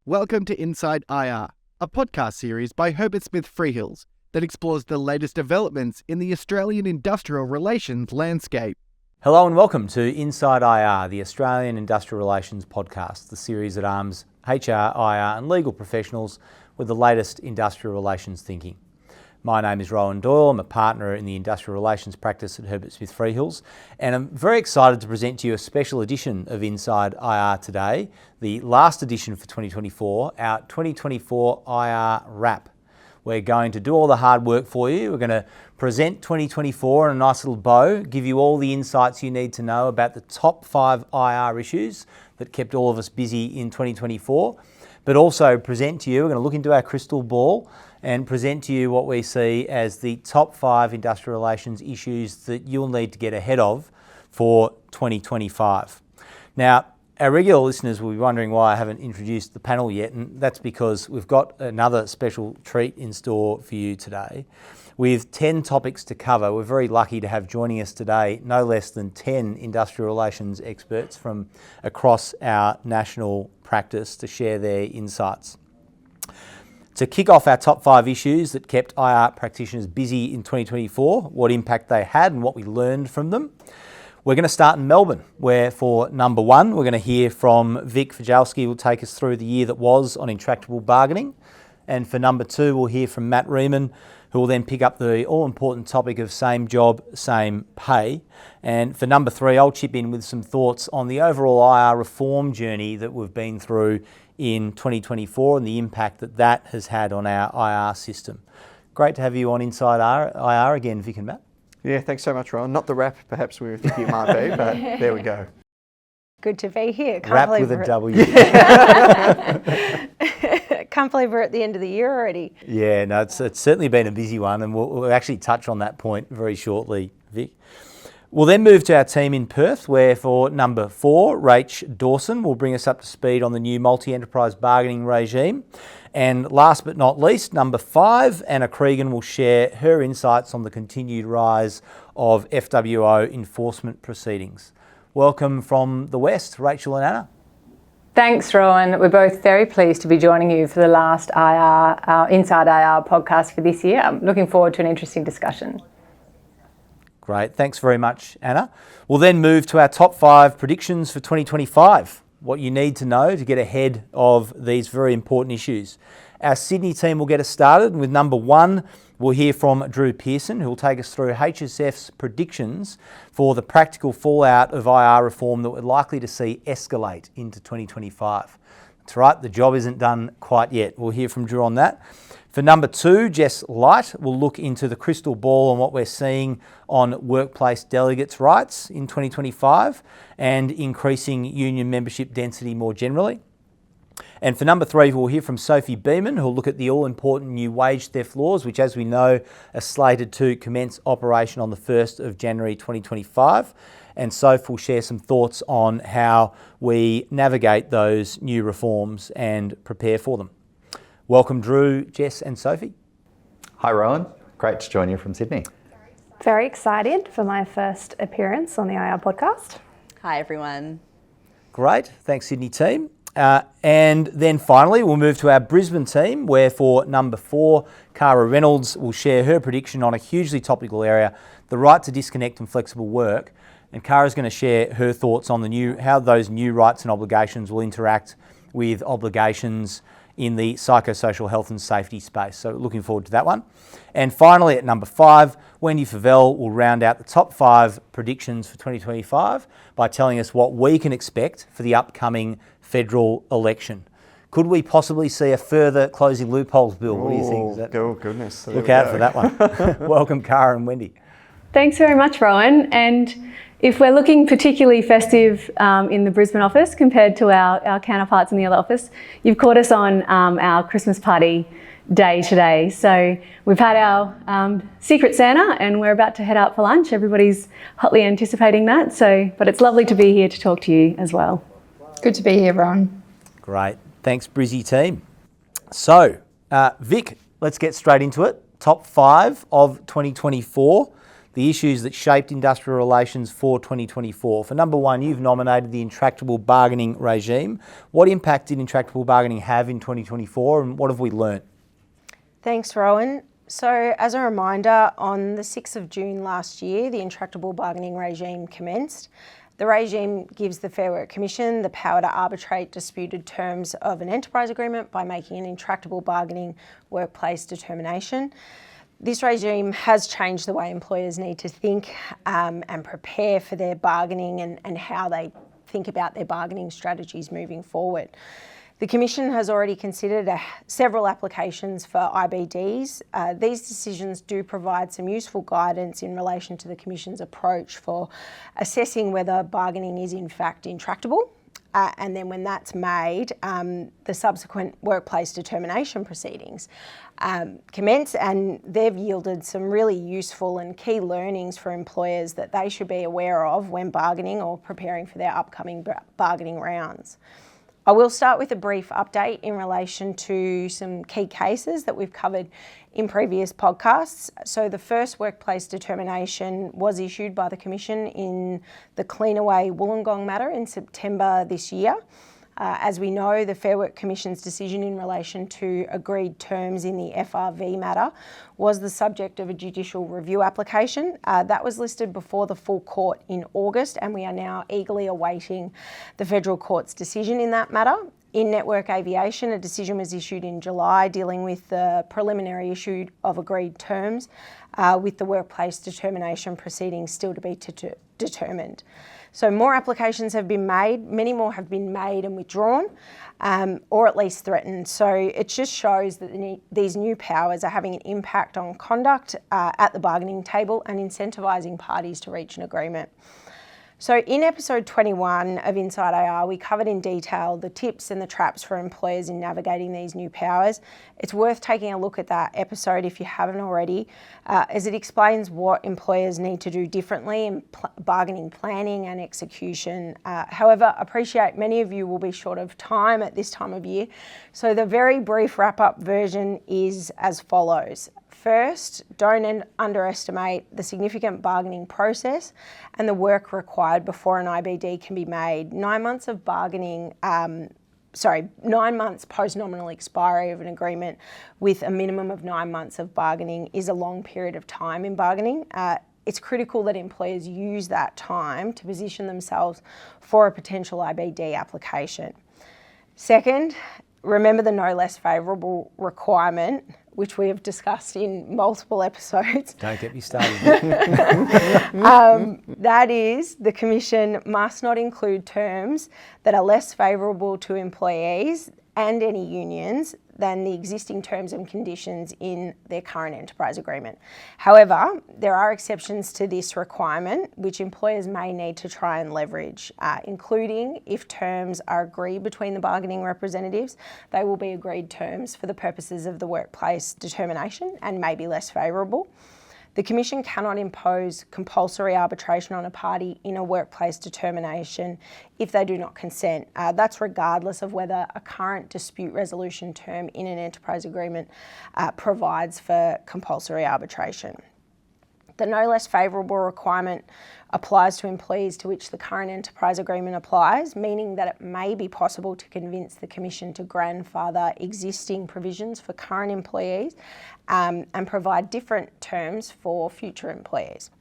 Welcome to InsideIR, a podcast series by Herbert Smith Freehills that explores the latest developments in the Australian industrial relations landscape. Hello and welcome to InsideIR, the Australian Industrial Relations podcast, the series that arms HR, IR and legal professionals with the latest industrial relations thinking. My name is Rohan Doyle. I'm a partner in the industrial relations practice at Herbert Smith Freehills, and I'm very excited to present to you a special edition of InsideIR today, the last edition for 2024, our 2024 IR wrap. We're going to do all the hard work for you. We're going to present 2024 in a nice little bow, give you all the insights you need to know about the top 5 IR issues that kept all of us busy in 2024, but also present to you, we're going to look into our crystal ball and present to you what we see as the top 5 industrial relations issues that you'll need to get ahead of for 2025. Now, our regular listeners will be wondering why I haven't introduced the panel yet, and that's because we've got another special treat in store for you today. With 10 topics to cover, we're very lucky to have joining us today no less than 10 industrial relations experts from across our national practice to share their insights. To kick off our top 5 issues that kept IR practitioners busy in 2024, what impact they had and what we learned from them, we're going to start in Melbourne, where for number 1, we're going to hear from Vic Fijalski, who will take us through the year that was on intractable bargaining. And for number 2, we'll hear from Matt Reiman, who will then pick up the all-important topic of same job, same pay. And for number 3, I'll chip in with some thoughts on the overall IR reform journey that we've been through in 2024 and the impact that that has had on our IR system. Great to have you on InsideIR again, Vic and Matt. Yeah, thanks so much, Ron. Not the wrap, perhaps we were thinking it might be, but there we go. Good to be here. Wrap with a W. Can't believe we're at the end of the year already. Yeah, no, it's certainly been a busy one, and we'll actually touch on that point very shortly, Vic. We'll then move to our team in Perth, where for number 4, Rach Dawson will bring us up to speed on the new multi-enterprise bargaining regime. And last but not least, number 5, Anna Creegan will share her insights on the continued rise of FWO enforcement proceedings. Welcome from the West, Rachel and Anna. Thanks, Rohan. We're both very pleased to be joining you for the last InsideIR podcast for this year. I'm looking forward to an interesting discussion. Great, thanks very much, Anna. We'll then move to our top 5 predictions for 2025, what you need to know to get ahead of these very important issues. Our Sydney team will get us started, and with number 1, we'll hear from Drew Pearson, who will take us through HSF's predictions for the practical fallout of IR reform that we're likely to see escalate into 2025. That's right, the job isn't done quite yet. We'll hear from Drew on that. For number 2, Jess Light will look into the crystal ball on what we're seeing on workplace delegates' rights in 2025 and increasing union membership density more generally. And for number 3, we'll hear from Sophie Beeman, who'll look at the all-important new wage theft laws, which, as we know, are slated to commence operation on the 1st of January 2025. And Soph will share some thoughts on how we navigate those new reforms and prepare for them. Welcome, Drew, Jess and Sophie. Hi, Rohan. Great to join you from Sydney. Very excited for my first appearance on the IR podcast. Hi, everyone. Great. Thanks, Sydney team. And then finally, we'll move to our Brisbane team, where for number 4, Cara Reynolds will share her prediction on a hugely topical area, the right to disconnect and flexible work. And Cara's going to share her thoughts on how those new rights and obligations will interact with obligations in the psychosocial health and safety space. So looking forward to that one. And finally, at number 5, Wendy Favell will round out the top 5 predictions for 2025 by telling us what we can expect for the upcoming federal election. Could we possibly see a further closing loopholes bill? What do you think? Oh, goodness. Look out for that one. Welcome, Cara and Wendy. Thanks very much, Rohan. And if we're looking particularly festive in the Brisbane office compared to our counterparts in the other office, you've caught us on our Christmas party day today. So we've had our Secret Santa and we're about to head out for lunch. Everybody's hotly anticipating that. But it's lovely to be here to talk to you as well. Good to be here, Ron. Great. Thanks, Brizzy team. So, Vic, let's get straight into it. Top 5 of 2024 the issues that shaped industrial relations for 2024. For number one, you've nominated the intractable bargaining regime. What impact did intractable bargaining have in 2024 and what have we learnt? Thanks, Rohan. So as a reminder, on the 6th of June last year, the intractable bargaining regime commenced. The regime gives the Fair Work Commission the power to arbitrate disputed terms of an enterprise agreement by making an intractable bargaining workplace determination. This regime has changed the way employers need to think and prepare for their bargaining and how they think about their bargaining strategies moving forward. The Commission has already considered several applications for IBDs. These decisions do provide some useful guidance in relation to the Commission's approach for assessing whether bargaining is in fact intractable. And then when that's made, the subsequent workplace determination proceedings commence, and they've yielded some really useful and key learnings for employers that they should be aware of when bargaining or preparing for their upcoming bargaining rounds. I will start with a brief update in relation to some key cases that we've covered in previous podcasts. So the first workplace determination was issued by the Commission in the Cleanaway Wollongong matter in September this year. As we know, the Fair Work Commission's decision in relation to agreed terms in the FRV matter was the subject of a judicial review application. That was listed before the full court in August, and we are now eagerly awaiting the Federal Court's decision in that matter. In Network Aviation, a decision was issued in July dealing with the preliminary issue of agreed terms, with the workplace determination proceedings still to be determined. So more applications have been made, many more have been made and withdrawn, or at least threatened. So it just shows that these new powers are having an impact on conduct at the bargaining table and incentivising parties to reach an agreement. So in episode 21 of InsideIR, we covered in detail the tips and the traps for employers in navigating these new powers. It's worth taking a look at that episode if you haven't already, as it explains what employers need to do differently in bargaining planning and execution. However, I appreciate many of you will be short of time at this time of year, so the very brief wrap-up version is as follows. First, don't underestimate the significant bargaining process and the work required before an IBD can be made. 9 months of bargaining, 9 months post-nominal expiry of an agreement with a minimum of 9 months of bargaining is a long period of time in bargaining. It's critical that employers use that time to position themselves for a potential IBD application. Second, remember the no less favourable requirement, which we have discussed in multiple episodes. Don't get me started. That is, the Commission must not include terms that are less favourable to employees and any unions than the existing terms and conditions in their current enterprise agreement. However, there are exceptions to this requirement, which employers may need to try and leverage, including if terms are agreed between the bargaining representatives, they will be agreed terms for the purposes of the workplace determination and may be less favourable. The Commission cannot impose compulsory arbitration on a party in a workplace determination if they do not consent. That's regardless of whether a current dispute resolution term in an enterprise agreement provides for compulsory arbitration. The no less favourable requirement applies to employees to which the current enterprise agreement applies, meaning that it may be possible to convince the Commission to grandfather existing provisions for current employees and provide different terms for future employees.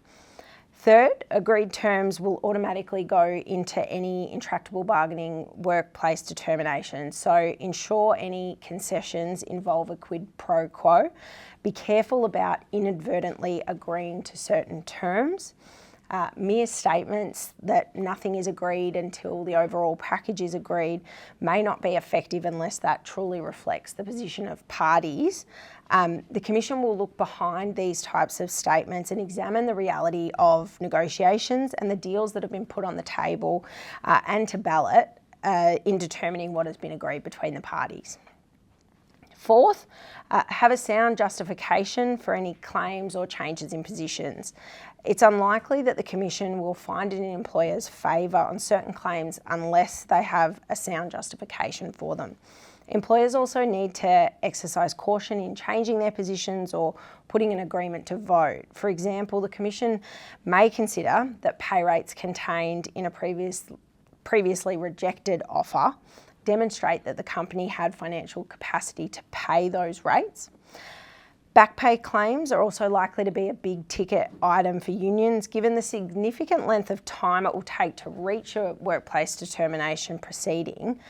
Third, agreed terms will automatically go into any intractable bargaining workplace determination. So ensure any concessions involve a quid pro quo. Be careful about inadvertently agreeing to certain terms. Mere statements that nothing is agreed until the overall package is agreed may not be effective unless that truly reflects the position of parties. The Commission will look behind these types of statements and examine the reality of negotiations and the deals that have been put on the table and to ballot in determining what has been agreed between the parties. Fourth, have a sound justification for any claims or changes in positions. It's unlikely that the Commission will find it in employers' favour on certain claims unless they have a sound justification for them. Employers also need to exercise caution in changing their positions or putting an agreement to vote. For example, the Commission may consider that pay rates contained in a previously rejected offer demonstrate that the company had financial capacity to pay those rates. Back pay claims are also likely to be a big ticket item for unions, given the significant length of time it will take to reach a workplace determination proceeding.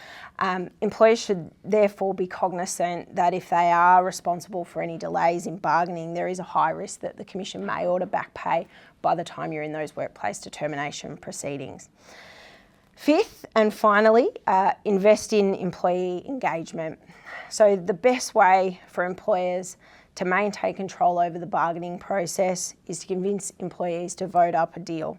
Employers should therefore be cognisant that if they are responsible for any delays in bargaining, there is a high risk that the Commission may order back pay by the time you're in those workplace determination proceedings. Fifth and finally, invest in employee engagement. So the best way for employers to maintain control over the bargaining process is to convince employees to vote up a deal.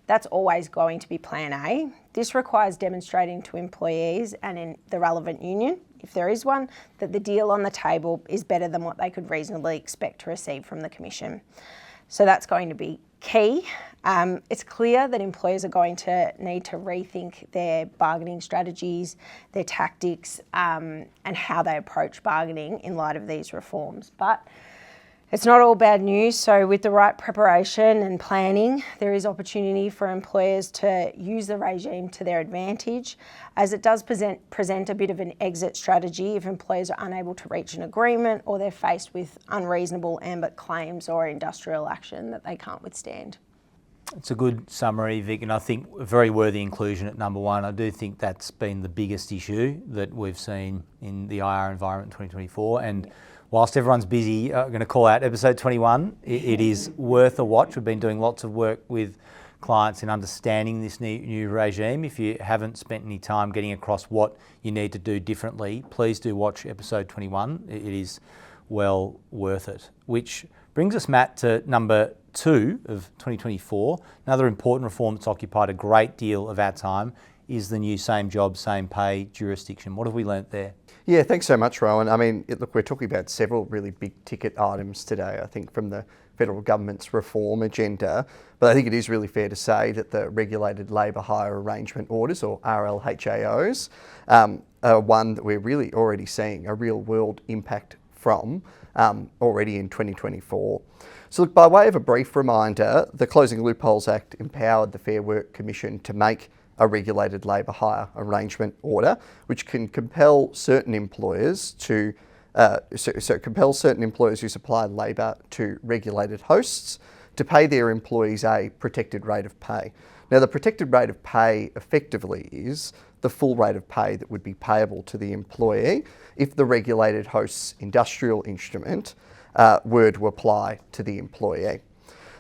That's always going to be plan A. This requires demonstrating to employees and in the relevant union, if there is one, that the deal on the table is better than what they could reasonably expect to receive from the Commission. So that's going to be key. It's clear that employers are going to need to rethink their bargaining strategies, their tactics, and how they approach bargaining in light of these reforms. But it's not all bad news. So with the right preparation and planning, there is opportunity for employers to use the regime to their advantage, as it does present a bit of an exit strategy if employers are unable to reach an agreement or they're faced with unreasonable ambit claims or industrial action that they can't withstand. It's a good summary, Vic, and I think a very worthy inclusion at number one. I do think that's been the biggest issue that we've seen in the IR environment in 2024. And whilst everyone's busy, I'm going to call out episode 21. It is worth a watch. We've been doing lots of work with clients in understanding this new regime. If you haven't spent any time getting across what you need to do differently, please do watch episode 21. It is well worth it. Which brings us, Matt, to number 2 of 2024. Another important reform that's occupied a great deal of our time is the new same job, same pay jurisdiction. What have we learnt there? Yeah, thanks so much, Rohan. I mean, look, we're talking about several really big ticket items today, I think, from the federal government's reform agenda. But I think it is really fair to say that the regulated labour hire arrangement orders, or RLHAOs, are one that we're really already seeing a real world impact from already in 2024. So look, by way of a brief reminder, the Closing Loopholes Act empowered the Fair Work Commission to make a regulated labour hire arrangement order, which can compel certain employers to compel certain employers who supply labour to regulated hosts to pay their employees a protected rate of pay. Now, the protected rate of pay effectively is the full rate of pay that would be payable to the employee if the regulated host's industrial instrument were to apply to the employee.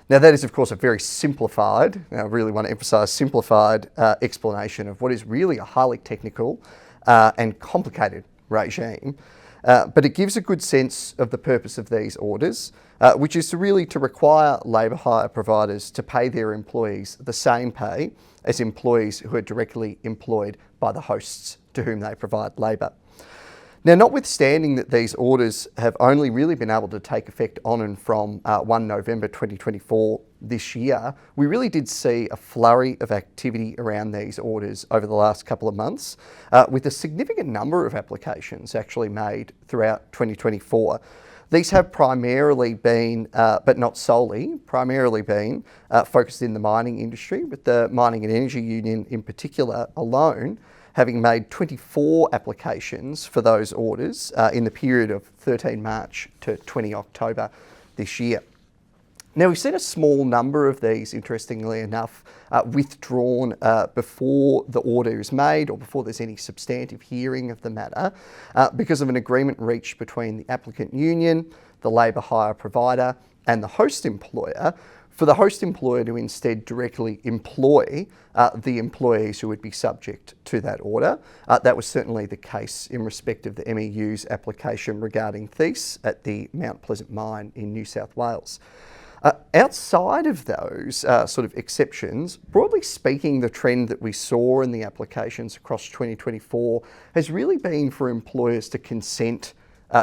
Now, that is, of course, a very simplified, I really want to emphasise simplified explanation of what is really a highly technical and complicated regime. But it gives a good sense of the purpose of these orders, which is to require labour hire providers to pay their employees the same pay as employees who are directly employed by the hosts to whom they provide labour. Now, notwithstanding that these orders have only really been able to take effect on and from 1 November 2024 this year, we really did see a flurry of activity around these orders over the last couple of months, with a significant number of applications actually made throughout 2024. These have primarily been, but not solely, primarily been focused in the mining industry, with the Mining and Energy Union in particular alone having made 24 applications for those orders in the period of 13 March to 20 October this year. Now, we've seen a small number of these, interestingly enough, withdrawn before the order is made or before there's any substantive hearing of the matter because of an agreement reached between the applicant union, the labour hire provider and the host employer, for the host employer to instead directly employ the employees who would be subject to that order. That was certainly the case in respect of the MEU's application regarding Thiess at the Mount Pleasant mine in New South Wales. Outside of those sort of exceptions, broadly speaking, the trend that we saw in the applications across 2024 has really been for employers to consent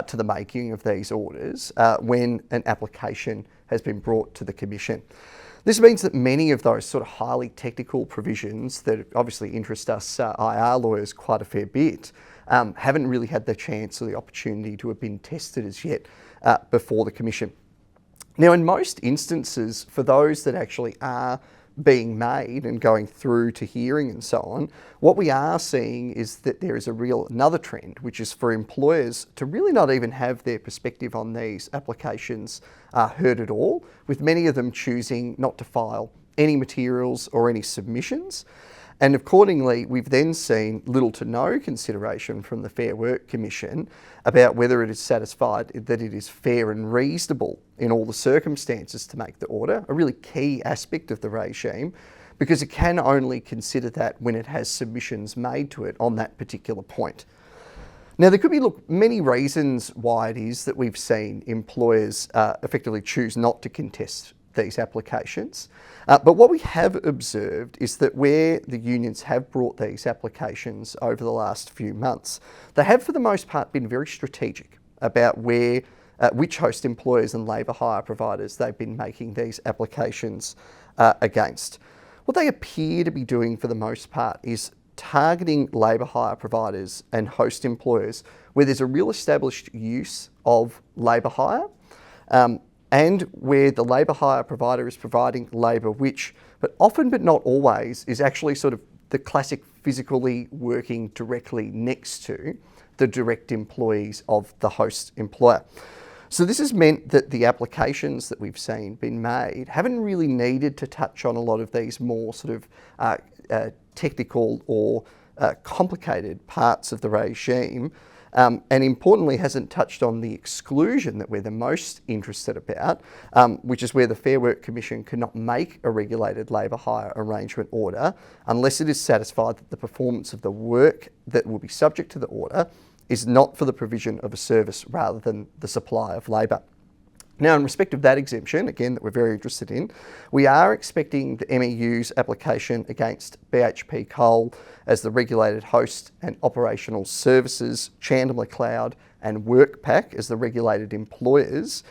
to the making of these orders when an application has been brought to the Commission. This means that many of those sort of highly technical provisions that obviously interest us IR lawyers quite a fair bit haven't really had the chance or the opportunity to have been tested as yet before the Commission. Now, in most instances, for those that actually are being made and going through to hearing and so on, what we are seeing is that there is another trend, which is for employers to really not even have their perspective on these applications heard at all, with many of them choosing not to file any materials or any submissions. And accordingly, we've then seen little to no consideration from the Fair Work Commission about whether it is satisfied that it is fair and reasonable in all the circumstances to make the order, a really key aspect of the regime, because it can only consider that when it has submissions made to it on that particular point. Now, there could be many reasons why it is that we've seen employers effectively choose not to contest these applications. But what we have observed is that where the unions have brought these applications over the last few months, they have for the most part been very strategic about which host employers and labour hire providers they've been making these applications against. What they appear to be doing for the most part is targeting labour hire providers and host employers where there's a real established use of labour hire, and where the labour hire provider is providing labour which, but often but not always, is actually sort of the classic physically working directly next to the direct employees of the host employer. So this has meant that the applications that we've seen been made haven't really needed to touch on a lot of these more sort of technical or complicated parts of the regime, and importantly hasn't touched on the exclusion that we're the most interested about, which is where the Fair Work Commission cannot make a regulated labour hire arrangement order unless it is satisfied that the performance of the work that will be subject to the order is not for the provision of a service rather than the supply of labour. Now, in respect of that exemption, again, that we're very interested in, we are expecting the MEU's application against BHP Coal as the regulated host and operational services, Chandler Cloud and WorkPack as the regulated employers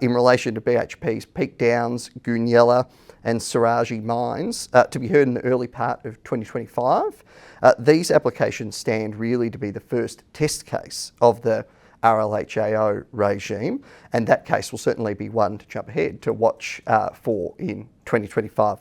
in relation to BHP's Peak Downs, Goonyella and Saraji mines to be heard in the early part of 2025. These applications stand really to be the first test case of the RLHAO regime, and that case will certainly be one to jump ahead to watch for in 2025.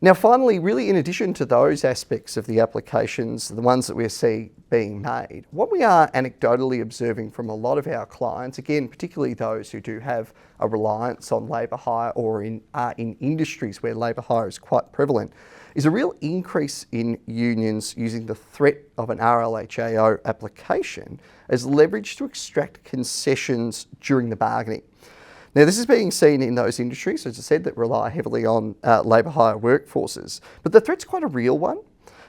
Now, finally, really in addition to those aspects of the applications, the ones that we see being made, what we are anecdotally observing from a lot of our clients, again, particularly those who do have a reliance on labour hire or are in industries where labour hire is quite prevalent, is a real increase in unions using the threat of an RLHAO application as leverage to extract concessions during the bargaining. Now, this is being seen in those industries, as I said, that rely heavily on labour hire workforces. But the threat's quite a real one,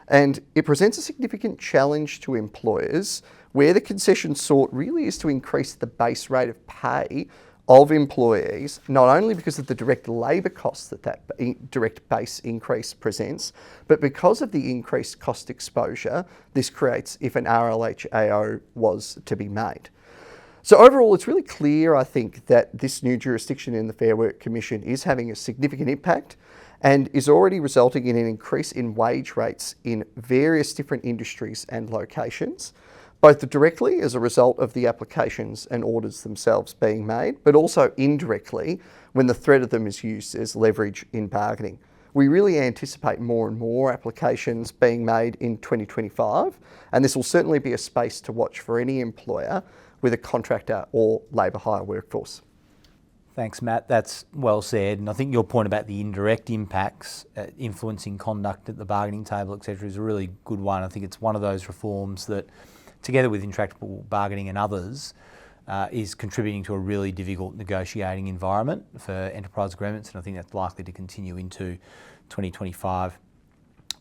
and it presents a significant challenge to employers where the concession sought really is to increase the base rate of pay of employees, not only because of the direct labour costs that direct base increase presents, but because of the increased cost exposure this creates if an RLHAO was to be made. So overall, it's really clear, I think, that this new jurisdiction in the Fair Work Commission is having a significant impact and is already resulting in an increase in wage rates in various different industries and locations, both directly as a result of the applications and orders themselves being made, but also indirectly when the threat of them is used as leverage in bargaining. We really anticipate more and more applications being made in 2025, and this will certainly be a space to watch for any employer with a contractor or labour hire workforce. Thanks, Matt. That's well said. And I think your point about the indirect impacts influencing conduct at the bargaining table, etc., is a really good one. I think it's one of those reforms that, together with intractable bargaining and others, is contributing to a really difficult negotiating environment for enterprise agreements, and I think that's likely to continue into 2025,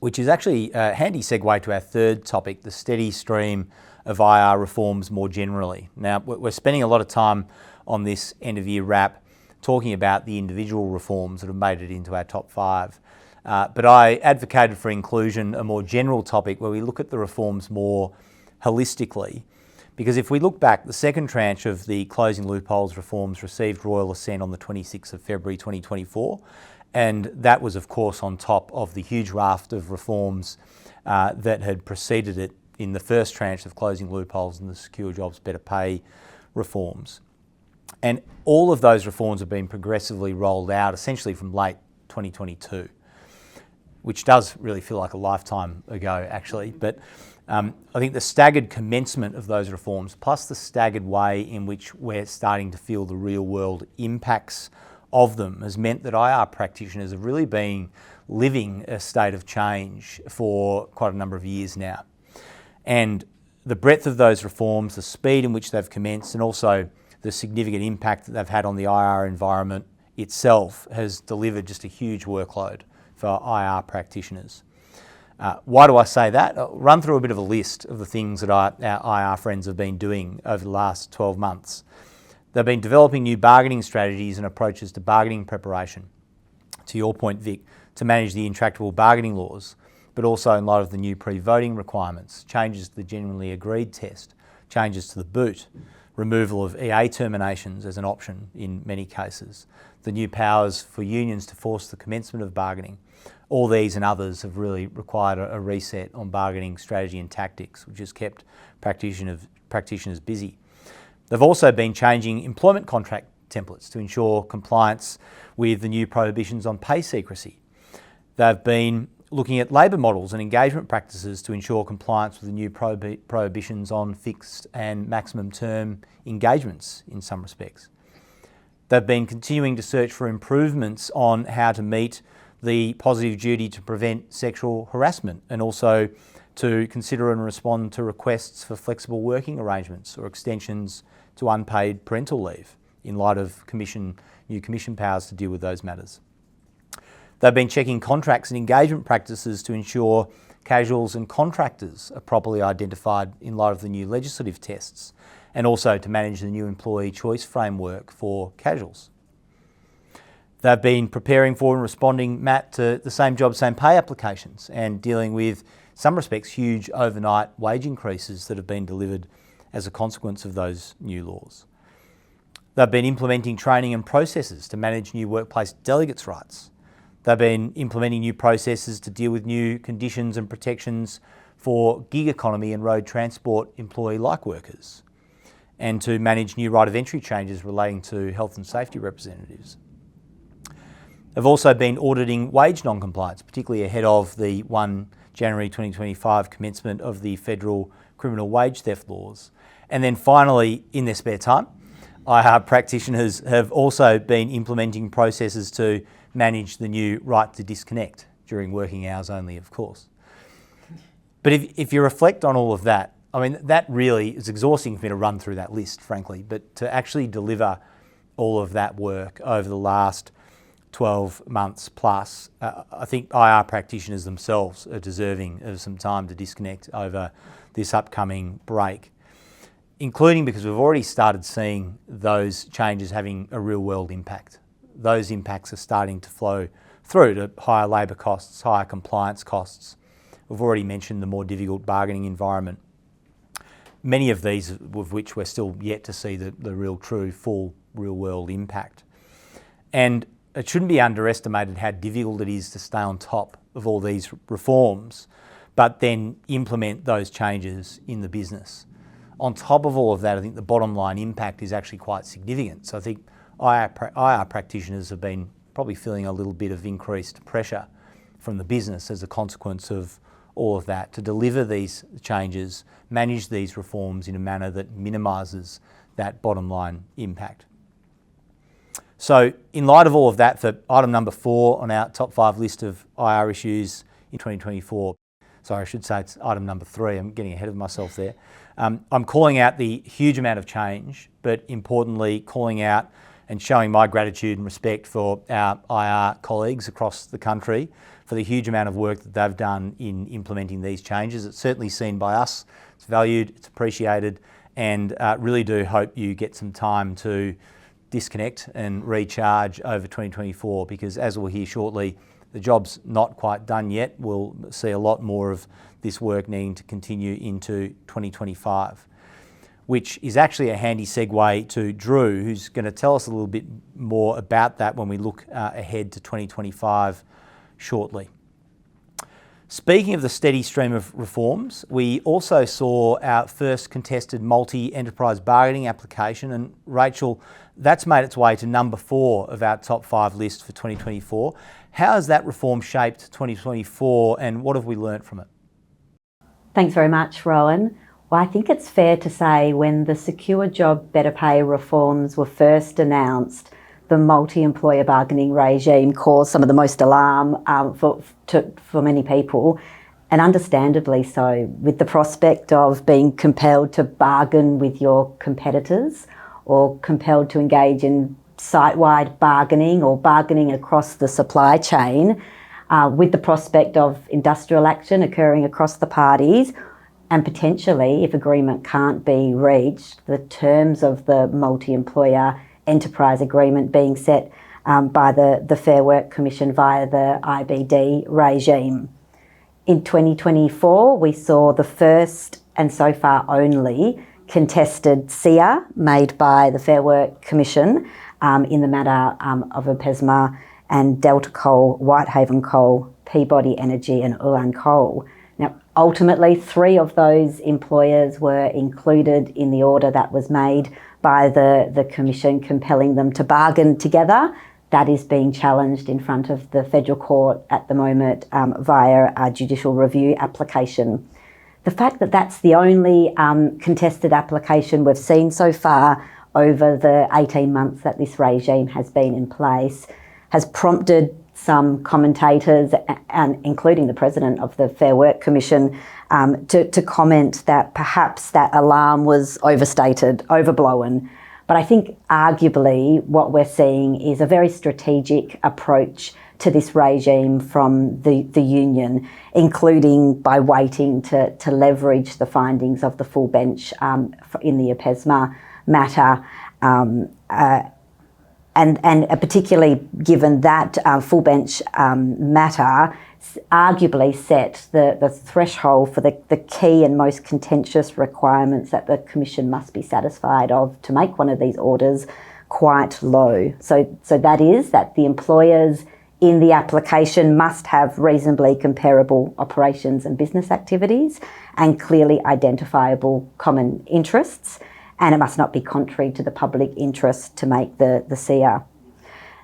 which is actually a handy segue to our third topic, the steady stream of IR reforms more generally. Now, we're spending a lot of time on this end-of-year wrap talking about the individual reforms that have made it into our top 5. But I advocated for inclusion, a more general topic where we look at the reforms more holistically. Because if we look back, the second tranche of the closing loopholes reforms received royal assent on the 26th of February 2024. And that was, of course, on top of the huge raft of reforms that had preceded it in the first tranche of closing loopholes and the secure jobs, better pay reforms. And all of those reforms have been progressively rolled out essentially from late 2022, which does really feel like a lifetime ago actually. But I think the staggered commencement of those reforms, plus the staggered way in which we're starting to feel the real world impacts of them, has meant that IR practitioners have really been living a state of change for quite a number of years now. And the breadth of those reforms, the speed in which they've commenced, and also the significant impact that they've had on the IR environment itself has delivered just a huge workload for IR practitioners. Why do I say that? I'll run through a bit of a list of the things that our IR friends have been doing over the last 12 months. They've been developing new bargaining strategies and approaches to bargaining preparation. To your point, Vic, to manage the intractable bargaining laws, but also in light of the new pre-voting requirements, changes to the generally agreed test, changes to the boot, removal of EA terminations as an option in many cases, the new powers for unions to force the commencement of bargaining. All these and others have really required a reset on bargaining strategy and tactics, which has kept practitioners busy. They've also been changing employment contract templates to ensure compliance with the new prohibitions on pay secrecy. They've been looking at labour models and engagement practices to ensure compliance with the new prohibitions on fixed and maximum term engagements in some respects. They've been continuing to search for improvements on how to meet the positive duty to prevent sexual harassment, and also to consider and respond to requests for flexible working arrangements or extensions to unpaid parental leave in light of new commission powers to deal with those matters. They've been checking contracts and engagement practices to ensure casuals and contractors are properly identified in light of the new legislative tests, and also to manage the new employee choice framework for casuals. They've been preparing for and responding, Matt, to the same job, same pay applications, and dealing with, in some respects, huge overnight wage increases that have been delivered as a consequence of those new laws. They've been implementing training and processes to manage new workplace delegates' rights. They've been implementing new processes to deal with new conditions and protections for gig economy and road transport employee-like workers, and to manage new right of entry changes relating to health and safety representatives. They've also been auditing wage non-compliance, particularly ahead of the 1 January 2025 commencement of the federal criminal wage theft laws. And then finally, in their spare time, IR practitioners have also been implementing processes to manage the new right to disconnect during working hours only, of course. But if you reflect on all of that, I mean, that really is exhausting for me to run through that list, frankly, but to actually deliver all of that work over the last 12 months plus, I think IR practitioners themselves are deserving of some time to disconnect over this upcoming break, including because we've already started seeing those changes having a real world impact. Those impacts are starting to flow through to higher labour costs, higher compliance costs. We've already mentioned the more difficult bargaining environment. Many of these of which we're still yet to see the real true full real world impact. And it shouldn't be underestimated how difficult it is to stay on top of all these reforms, but then implement those changes in the business. On top of all of that, I think the bottom line impact is actually quite significant. So I think IR practitioners have been probably feeling a little bit of increased pressure from the business as a consequence of all of that to deliver these changes, manage these reforms in a manner that minimises that bottom line impact. So in light of all of that, for item number 4 on our top 5 list of IR issues in 2024, sorry, I should say it's item number 3, I'm getting ahead of myself there. I'm calling out the huge amount of change, but importantly calling out and showing my gratitude and respect for our IR colleagues across the country for the huge amount of work that they've done in implementing these changes. It's certainly seen by us, it's valued, it's appreciated, and really do hope you get some time to disconnect and recharge over 2024, because as we'll hear shortly, the job's not quite done yet. We'll see a lot more of this work needing to continue into 2025, which is actually a handy segue to Drew, who's going to tell us a little bit more about that when we look ahead to 2025 shortly. Speaking of the steady stream of reforms, we also saw our first contested multi-enterprise bargaining application, and Rachel, that's made its way to number 4 of our top 5 list for 2024. How has that reform shaped 2024 and what have we learnt from it? Thanks very much, Rohan. Well, I think it's fair to say when the Secure Job Better Pay reforms were first announced, the multi-employer bargaining regime caused some of the most alarm for many people, and understandably so, with the prospect of being compelled to bargain with your competitors or compelled to engage in site-wide bargaining or bargaining across the supply chain, with the prospect of industrial action occurring across the parties, and potentially, if agreement can't be reached, the terms of the multi-employer enterprise agreement being set by the Fair Work Commission via the IBD regime. In 2024, we saw the first and so far only contested SIR made by the Fair Work Commission in the matter of EPSMA and Delta Coal, Whitehaven Coal, Peabody Energy and Ulan Coal. Now, ultimately, 3 of those employers were included in the order that was made by the Commission compelling them to bargain together. That is being challenged in front of the Federal Court at the moment via a judicial review application. The fact that that's the only contested application we've seen so far over the 18 months that this regime has been in place has prompted some commentators, and including the President of the Fair Work Commission, to comment that perhaps that alarm was overstated, overblown. But I think arguably what we're seeing is a very strategic approach to this regime from the union, including by waiting to leverage the findings of the full bench in the EPSMA matter, and particularly given that full bench matter arguably set the threshold for the key and most contentious requirements that the Commission must be satisfied of to make one of these orders quite low. So that is that the employers in the application must have reasonably comparable operations and business activities and clearly identifiable common interests, and it must not be contrary to the public interest to make the CR.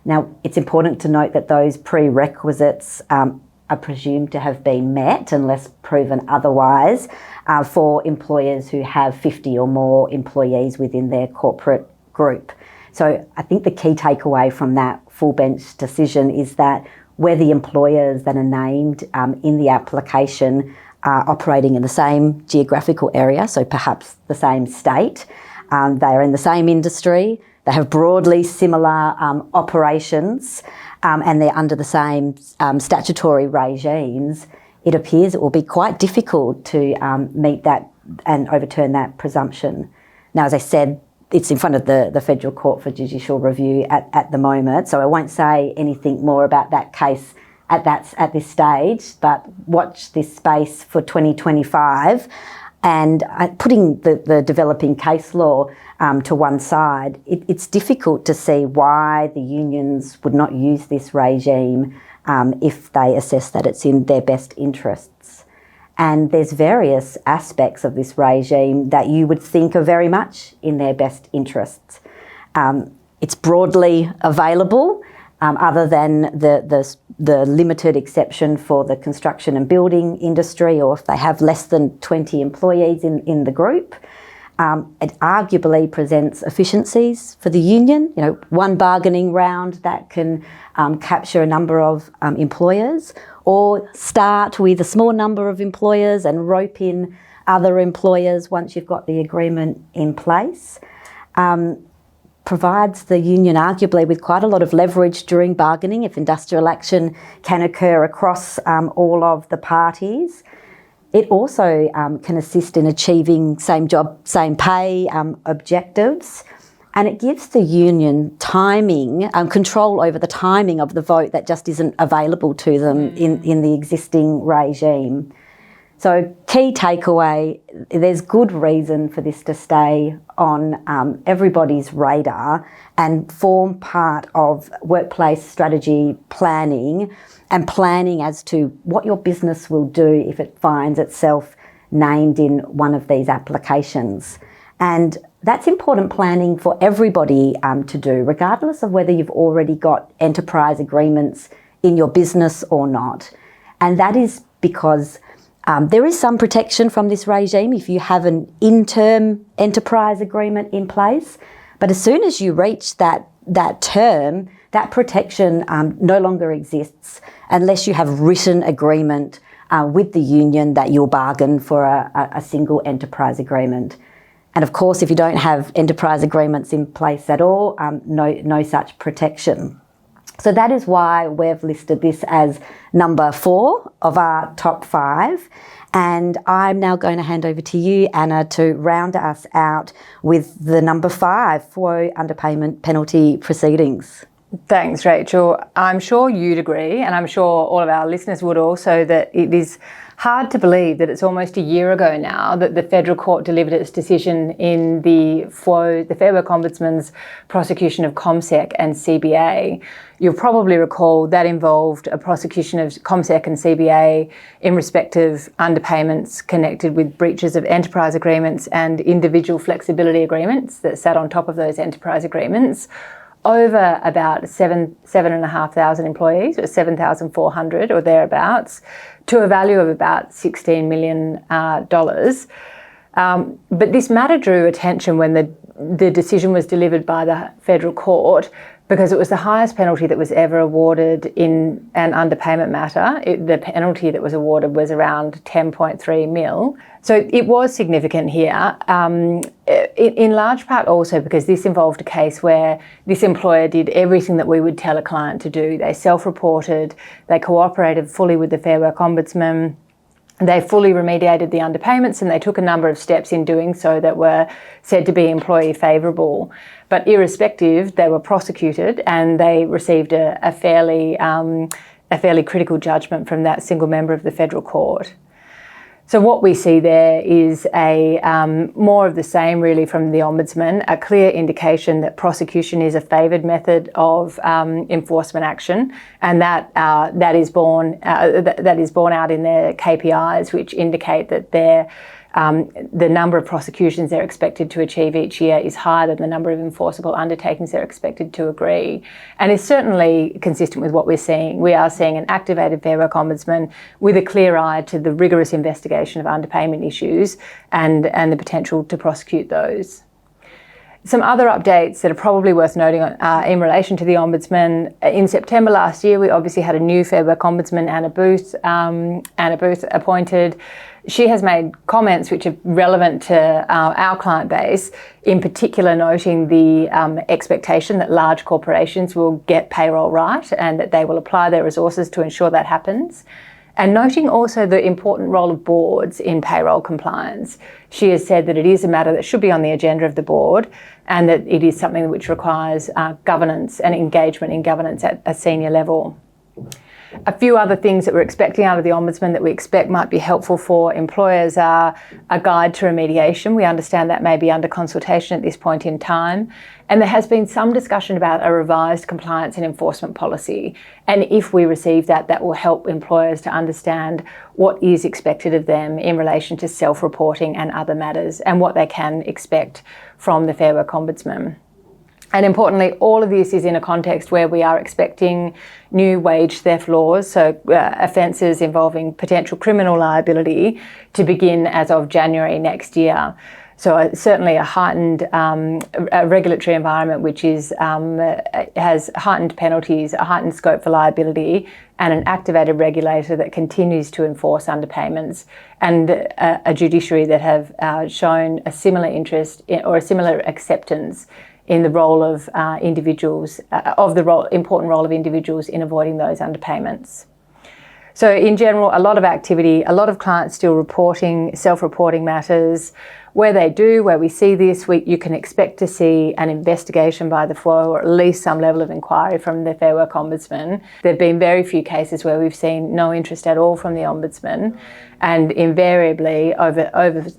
Now, it's important to note that those prerequisites are presumed to have been met unless proven otherwise for employers who have 50 or more employees within their corporate group. So I think the key takeaway from that full bench decision is that where the employers that are named in the application are operating in the same geographical area, so perhaps the same state, they are in the same industry, they have broadly similar operations, and they're under the same statutory regimes, it appears it will be quite difficult to meet that and overturn that presumption. Now, as I said, it's in front of the Federal Court for judicial review at the moment, so I won't say anything more about that case at this stage, but watch this space for 2025. And putting the developing case law to one side, it's difficult to see why the unions would not use this regime if they assess that it's in their best interests. And there's various aspects of this regime that you would think are very much in their best interests. It's broadly available, other than the limited exception for the construction and building industry, or if they have less than 20 employees in the group. It arguably presents efficiencies for the union, one bargaining round that can capture a number of employers, or start with a small number of employers and rope in other employers once you've got the agreement in place. Provides the union arguably with quite a lot of leverage during bargaining if industrial action can occur across all of the parties. It also can assist in achieving same job, same pay objectives, and it gives the union timing, control over the timing of the vote that just isn't available to them in the existing regime. So key takeaway, there's good reason for this to stay on everybody's radar and form part of workplace strategy planning and planning as to what your business will do if it finds itself named in one of these applications. And that's important planning for everybody to do, regardless of whether you've already got enterprise agreements in your business or not. And that is because there is some protection from this regime if you have an interim enterprise agreement in place. But as soon as you reach that term, that protection no longer exists unless you have written agreement with the union that you'll bargain for a single enterprise agreement. And of course, if you don't have enterprise agreements in place at all, no such protection. So that is why we've listed this as number 4 of our top 5. And I'm now going to hand over to you, Anna, to round us out with the number 5 for underpayment penalty proceedings. Thanks, Rachel. I'm sure you'd agree, and I'm sure all of our listeners would also, that it is hard to believe that it's almost a year ago now that the Federal Court delivered its decision in the Fair Work Ombudsman's prosecution of ComSec and CBA. You'll probably recall that involved a prosecution of ComSec and CBA in respect of underpayments connected with breaches of enterprise agreements and individual flexibility agreements that sat on top of those enterprise agreements over about 7,500 employees, or 7,400 or thereabouts, to a value of about $16 million. But this matter drew attention when the decision was delivered by the Federal Court, because it was the highest penalty that was ever awarded in an underpayment matter. The penalty that was awarded was around 10.3 mil. So it was significant here, in large part also because this involved a case where this employer did everything that we would tell a client to do. They self-reported, they cooperated fully with the Fair Work Ombudsman, they fully remediated the underpayments, and they took a number of steps in doing so that were said to be employee favourable. But irrespective, they were prosecuted and they received a fairly critical judgment from that single member of the Federal Court. So what we see there is a more of the same really from the Ombudsman, a clear indication that prosecution is a favoured method of enforcement action, and that is borne out in their KPIs, which indicate that the number of prosecutions they're expected to achieve each year is higher than the number of enforceable undertakings they're expected to agree. And is certainly consistent with what we're seeing. We are seeing an activated Fair Work Ombudsman with a clear eye to the rigorous investigation of underpayment issues and the potential to prosecute those. Some other updates that are probably worth noting in relation to the Ombudsman. In September last year, we obviously had a new Fair Work Ombudsman, Anna Booth, appointed. She has made comments which are relevant to our client base, in particular noting the expectation that large corporations will get payroll right and that they will apply their resources to ensure that happens. And noting also the important role of boards in payroll compliance. She has said that it is a matter that should be on the agenda of the board and that it is something which requires governance and engagement in governance at a senior level. A few other things that we're expecting out of the Ombudsman that we expect might be helpful for employers are a guide to remediation. We understand that may be under consultation at this point in time. And there has been some discussion about a revised compliance and enforcement policy. And if we receive that, that will help employers to understand what is expected of them in relation to self-reporting and other matters and what they can expect from the Fair Work Ombudsman. And importantly, all of this is in a context where we are expecting new wage theft laws, so offences involving potential criminal liability, to begin as of January next year. So certainly a heightened regulatory environment which is has heightened penalties, a heightened scope for liability, and an activated regulator that continues to enforce underpayments, and a judiciary that have shown a similar interest or a similar acceptance in the role of individuals, important role of individuals in avoiding those underpayments. So in general, a lot of activity, a lot of clients still self-reporting matters. Where they do, where we see this, you can expect to see an investigation by the FOI, or at least some level of inquiry from the Fair Work Ombudsman. There have been very few cases where we've seen no interest at all from the Ombudsman, and invariably over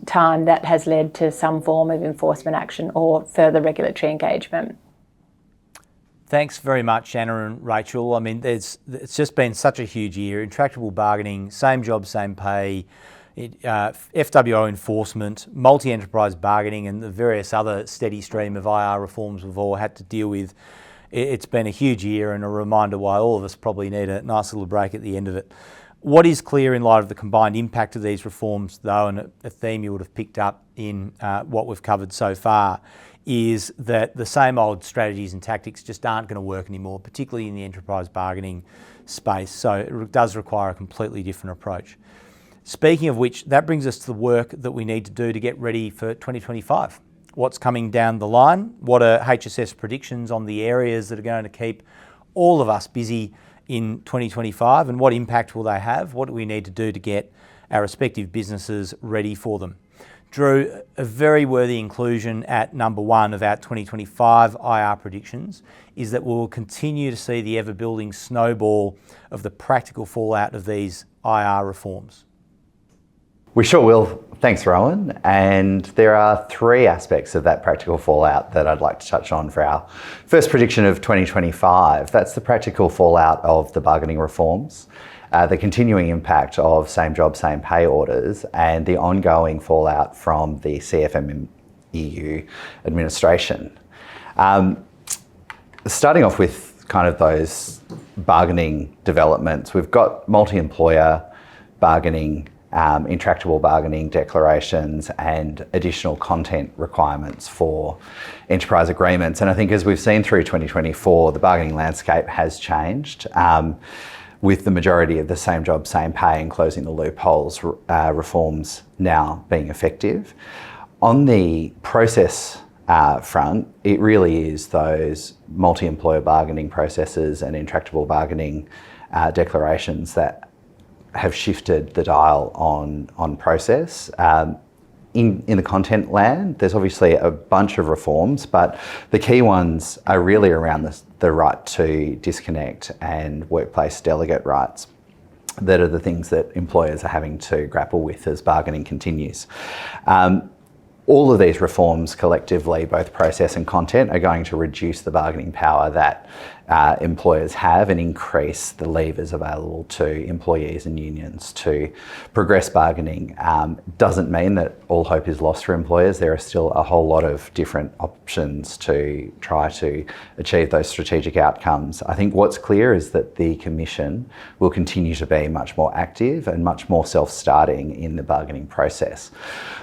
time that has led to some form of enforcement action or further regulatory engagement. Thanks very much, Anna and Rachel. I mean, it's just been such a huge year. Intractable bargaining, same job, same pay, FWO enforcement, multi-enterprise bargaining, and the various other steady stream of IR reforms we've all had to deal with. It's been a huge year and a reminder why all of us probably need a nice little break at the end of it. What is clear in light of the combined impact of these reforms, though, and a theme you would have picked up in what we've covered so far, is that the same old strategies and tactics just aren't going to work anymore, particularly in the enterprise bargaining space. So it does require a completely different approach. Speaking of which, that brings us to the work that we need to do to get ready for 2025. What's coming down the line? What are HSF's predictions on the areas that are going to keep all of us busy in 2025, and what impact will they have? What do we need to do to get our respective businesses ready for them? Drew, a very worthy inclusion at number one of our 2025 IR predictions is that we'll continue to see the ever-building snowball of the practical fallout of these IR reforms. We sure will. Thanks, Rohan. And there are three aspects of that practical fallout that I'd like to touch on for our first prediction of 2025. That's the practical fallout of the bargaining reforms, the continuing impact of same job, same pay orders, and the ongoing fallout from the CFMEU administration. Starting off with kind of those bargaining developments, we've got multi-employer bargaining, intractable bargaining declarations, and additional content requirements for enterprise agreements. And I think as we've seen through 2024, the bargaining landscape has changed, with the majority of the same job, same pay and closing the loopholes reforms now being effective. On the process front, it really is those multi-employer bargaining processes and intractable bargaining declarations that have shifted the dial on process. In the content land, there's obviously a bunch of reforms, but the key ones are really around the right to disconnect and workplace delegate rights. That are the things that employers are having to grapple with as bargaining continues. All of these reforms collectively, both process and content, are going to reduce the bargaining power that employers have and increase the levers available to employees and unions to progress bargaining. Doesn't mean that all hope is lost for employers. There are still a whole lot of different options to try to achieve those strategic outcomes. I think what's clear is that the Commission will continue to be much more active and much more self-starting in the bargaining process.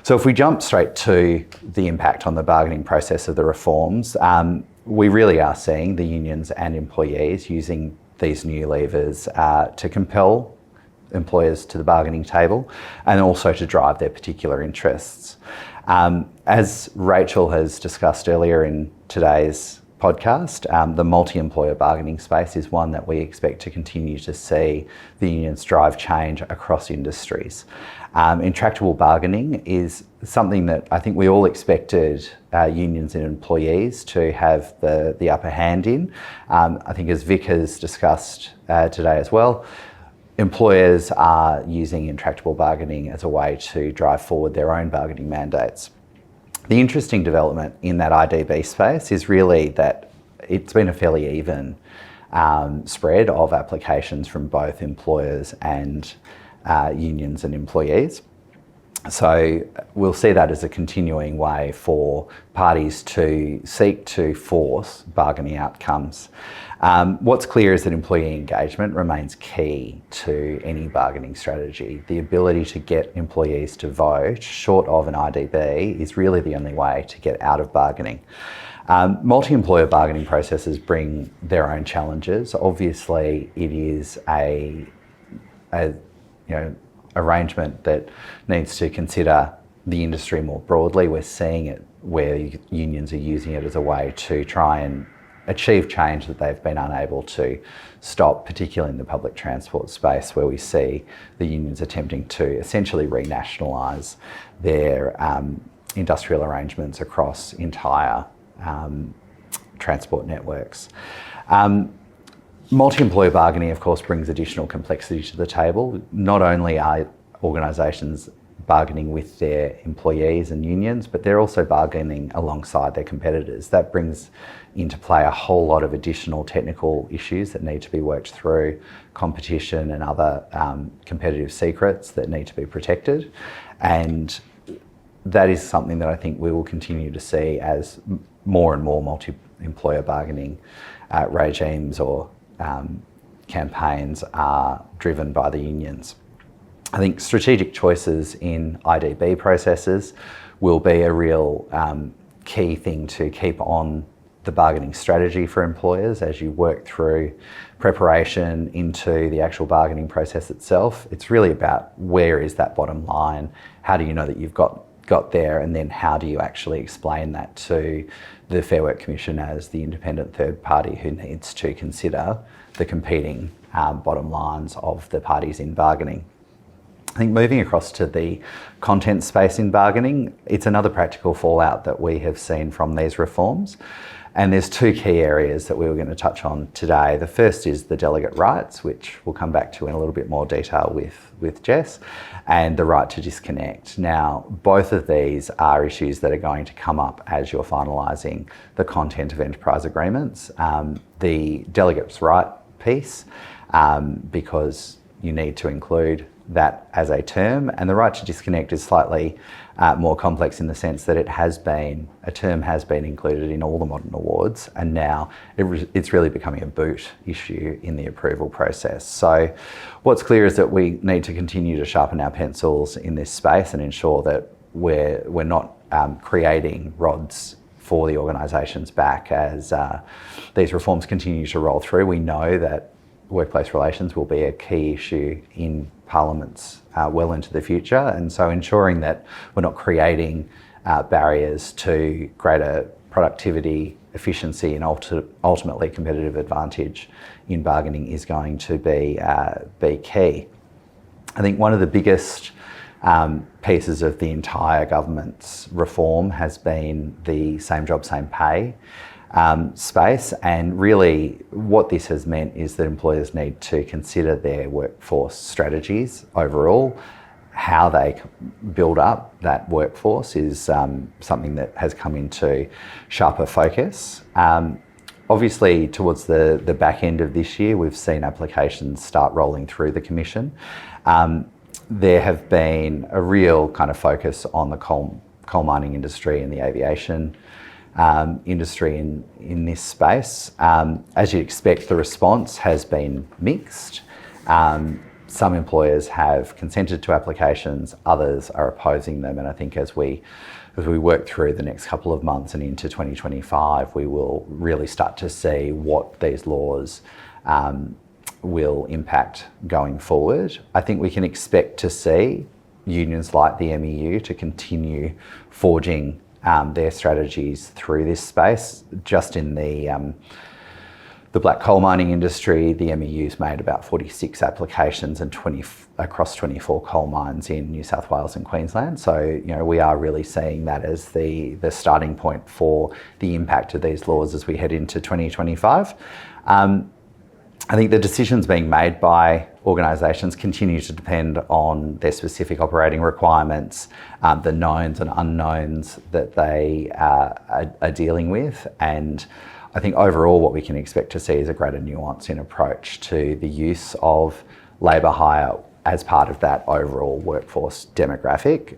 So if we jump straight to the impact on the bargaining process of the reforms, we really are seeing the unions and employees using these new levers to compel employers to the bargaining table and also to drive their particular interests. As Rachel has discussed earlier in today's podcast, the multi-employer bargaining space is one that we expect to continue to see the unions drive change across industries. Intractable bargaining is something that I think we all expected unions and employees to have the upper hand in. I think as Vic has discussed today as well, employers are using intractable bargaining as a way to drive forward their own bargaining mandates. The interesting development in that IDB space is really that it's been a fairly even spread of applications from both employers and unions and employees. So we'll see that as a continuing way for parties to seek to force bargaining outcomes. What's clear is that employee engagement remains key to any bargaining strategy. The ability to get employees to vote, short of an IDB, is really the only way to get out of bargaining. Multi-employer bargaining processes bring their own challenges. Obviously, it is a arrangement that needs to consider the industry more broadly. We're seeing it where unions are using it as a way to try and achieve change that they've been unable to stop, particularly in the public transport space, where we see the unions attempting to essentially renationalise their industrial arrangements across entire transport networks. Multi-employer bargaining, of course, brings additional complexity to the table. Not only are organisations bargaining with their employees and unions, but they're also bargaining alongside their competitors. That brings into play a whole lot of additional technical issues that need to be worked through, competition and other competitive secrets that need to be protected. And that is something that I think we will continue to see as more and more multi-employer bargaining regimes or campaigns are driven by the unions. I think strategic choices in IDB processes will be a real key thing to keep on the bargaining strategy for employers as you work through preparation into the actual bargaining process itself. It's really about where is that bottom line, how do you know that you've got there, and then how do you actually explain that to the Fair Work Commission as the independent third party who needs to consider the competing bottom lines of the parties in bargaining. I think moving across to the content space in bargaining, it's another practical fallout that we have seen from these reforms. And there's two key areas that we were going to touch on today. The first is the delegate rights, which we'll come back to in a little bit more detail with Jess, and the right to disconnect. Now, both of these are issues that are going to come up as you're finalising the content of enterprise agreements. The delegates' right piece, because you need to include that as a term, and the right to disconnect is slightly more complex in the sense that a term has been included in all the modern awards, and now it's really becoming a boot issue in the approval process. So what's clear is that we need to continue to sharpen our pencils in this space and ensure that we're not creating rods for the organisations back as these reforms continue to roll through. We know that workplace relations will be a key issue in parliaments well into the future, and so ensuring that we're not creating barriers to greater productivity, efficiency and ultimately competitive advantage in bargaining is going to be key. I think one of the biggest pieces of the entire government's reform has been the same job, same pay space, and really what this has meant is that employers need to consider their workforce strategies overall. How they build up that workforce is something that has come into sharper focus. Obviously, towards the back end of this year, we've seen applications start rolling through the Commission. There have been a real kind of focus on the coal mining industry and the aviation industry in this space. As you'd expect, the response has been mixed. Some employers have consented to applications, others are opposing them, and I think as we work through the next couple of months and into 2025, we will really start to see what these laws will impact going forward. I think we can expect to see unions like the MEU to continue forging their strategies through this space. Just in the black coal mining industry, the MEU's made about 46 applications and across 24 coal mines in New South Wales and Queensland. So, we are really seeing that as the starting point for the impact of these laws as we head into 2025. I think the decisions being made by organisations continue to depend on their specific operating requirements, the knowns and unknowns that they are dealing with. And I think overall what we can expect to see is a greater nuance in approach to the use of labour hire as part of that overall workforce demographic.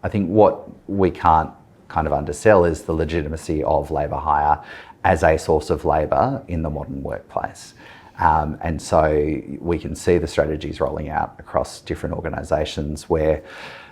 I think what we can't kind of undersell is the legitimacy of labour hire as a source of labour in the modern workplace. And so we can see the strategies rolling out across different organisations where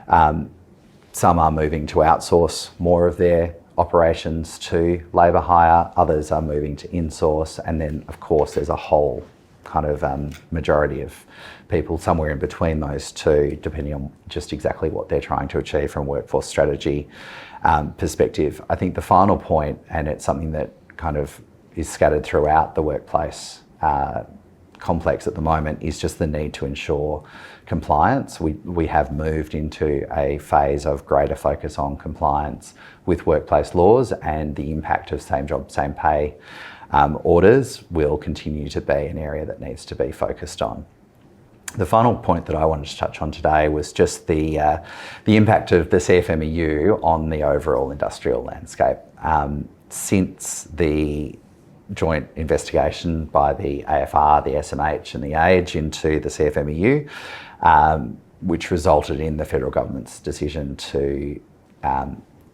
some are moving to outsource more of their operations to labour hire, others are moving to insource, and then of course there's a whole kind of majority of people somewhere in between those two, depending on just exactly what they're trying to achieve from a workforce strategy perspective. I think the final point, and it's something that kind of is scattered throughout the workplace complex at the moment is just the need to ensure compliance. We have moved into a phase of greater focus on compliance with workplace laws, and the impact of same job, same pay orders will continue to be an area that needs to be focused on. The final point that I wanted to touch on today was just the impact of the CFMEU on the overall industrial landscape. Since the joint investigation by the AFR, the SMH and the Age into the CFMEU, which resulted in the federal government's decision to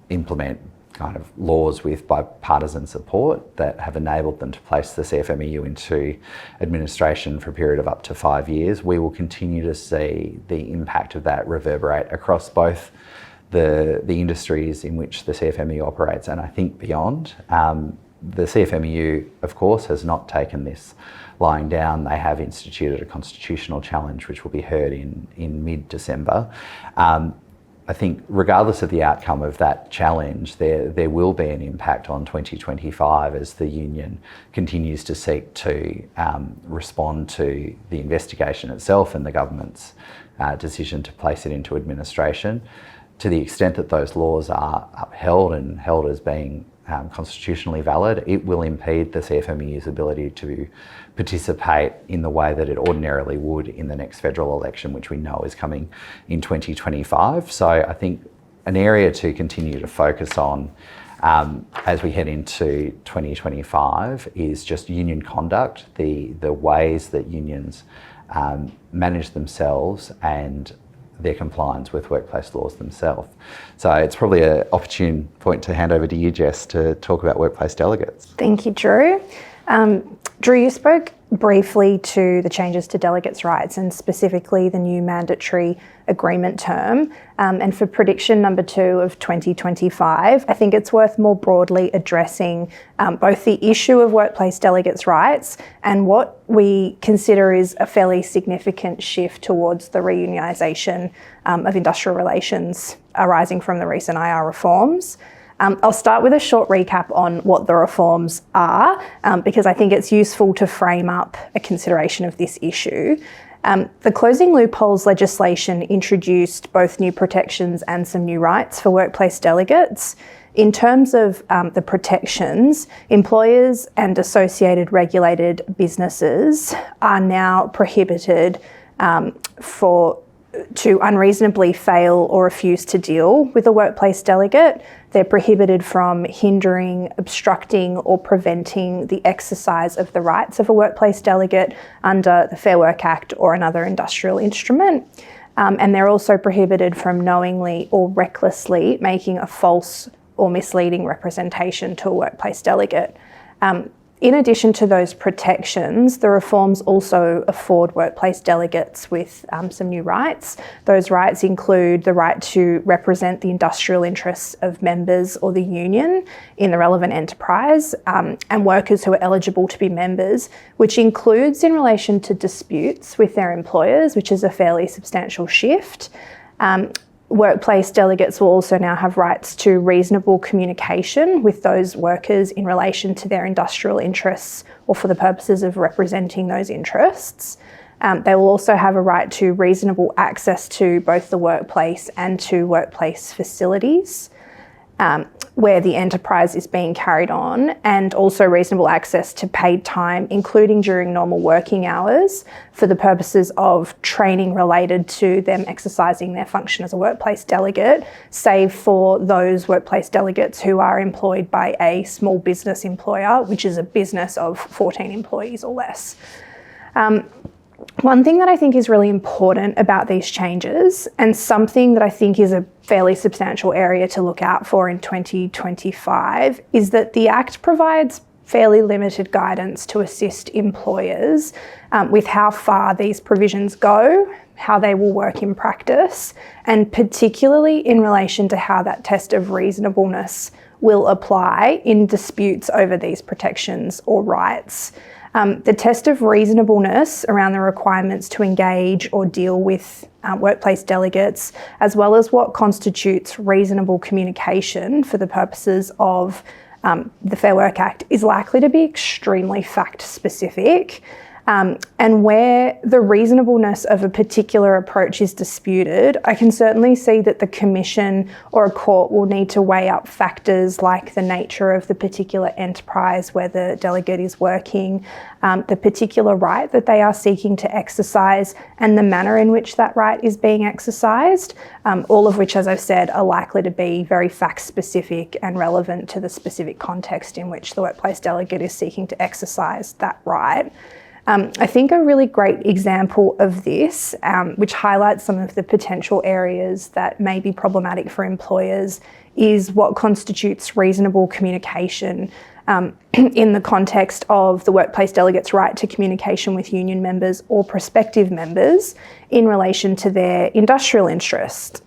implement kind of laws with bipartisan support that have enabled them to place the CFMEU into administration for a period of up to 5 years. We will continue to see the impact of that reverberate across both the industries in which the CFMEU operates and I think beyond. The CFMEU, of course, has not taken this lying down. They have instituted a constitutional challenge which will be heard in mid-December. I think regardless of the outcome of that challenge, there will be an impact on 2025 as the union continues to seek to respond to the investigation itself and the government's decision to place it into administration. To the extent that those laws are upheld and held as being constitutionally valid, it will impede the CFMEU's ability to participate in the way that it ordinarily would in the next federal election, which we know is coming in 2025. So I think an area to continue to focus on as we head into 2025 is just union conduct, the ways that unions manage themselves and their compliance with workplace laws themselves. So it's probably an opportune point to hand over to you, Jess, to talk about workplace delegates. Thank you, Drew. Drew, you spoke briefly to the changes to delegates' rights and specifically the new mandatory agreement term. And for prediction number 2 of 2025, I think it's worth more broadly addressing both the issue of workplace delegates' rights and what we consider is a fairly significant shift towards the reunionisation of industrial relations arising from the recent IR reforms. I'll start with a short recap on what the reforms are, because I think it's useful to frame up a consideration of this issue. The closing loopholes legislation introduced both new protections and some new rights for workplace delegates. In terms of the protections, employers and associated regulated businesses are now prohibited to unreasonably fail or refuse to deal with a workplace delegate. They're prohibited from hindering, obstructing or preventing the exercise of the rights of a workplace delegate under the Fair Work Act or another industrial instrument. And they're also prohibited from knowingly or recklessly making a false or misleading representation to a workplace delegate. In addition to those protections, the reforms also afford workplace delegates with some new rights. Those rights include the right to represent the industrial interests of members or the union in the relevant enterprise, and workers who are eligible to be members, which includes in relation to disputes with their employers, which is a fairly substantial shift. Workplace delegates will also now have rights to reasonable communication with those workers in relation to their industrial interests or for the purposes of representing those interests. They will also have a right to reasonable access to both the workplace and to workplace facilities where the enterprise is being carried on, and also reasonable access to paid time, including during normal working hours, for the purposes of training related to them exercising their function as a workplace delegate, save for those workplace delegates who are employed by a small business employer, which is a business of 14 employees or less. One thing that I think is really important about these changes, and something that I think is a fairly substantial area to look out for in 2025, is that the Act provides fairly limited guidance to assist employers with how far these provisions go, how they will work in practice, and particularly in relation to how that test of reasonableness will apply in disputes over these protections or rights. The test of reasonableness around the requirements to engage or deal with workplace delegates, as well as what constitutes reasonable communication for the purposes of the Fair Work Act is likely to be extremely fact-specific. And where the reasonableness of a particular approach is disputed, I can certainly see that the Commission or a court will need to weigh up factors like the nature of the particular enterprise where the delegate is working, the particular right that they are seeking to exercise, and the manner in which that right is being exercised, all of which, as I've said, are likely to be very fact-specific and relevant to the specific context in which the workplace delegate is seeking to exercise that right. I think a really great example of this, which highlights some of the potential areas that may be problematic for employers, is what constitutes reasonable communication in the context of the workplace delegate's right to communication with union members or prospective members in relation to their industrial interest.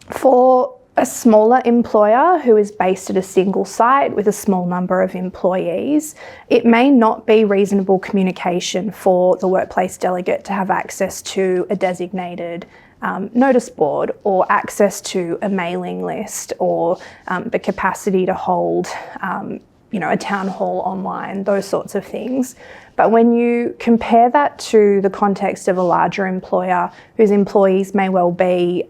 For a smaller employer who is based at a single site with a small number of employees, it may not be reasonable communication for the workplace delegate to have access to a designated notice board or access to a mailing list or the capacity to hold a town hall online, those sorts of things. But when you compare that to the context of a larger employer whose employees may well be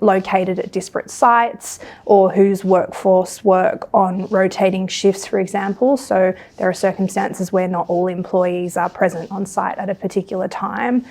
located at disparate sites or whose workforce work on rotating shifts, for example, so there are circumstances where not all employees are present on site at a particular time,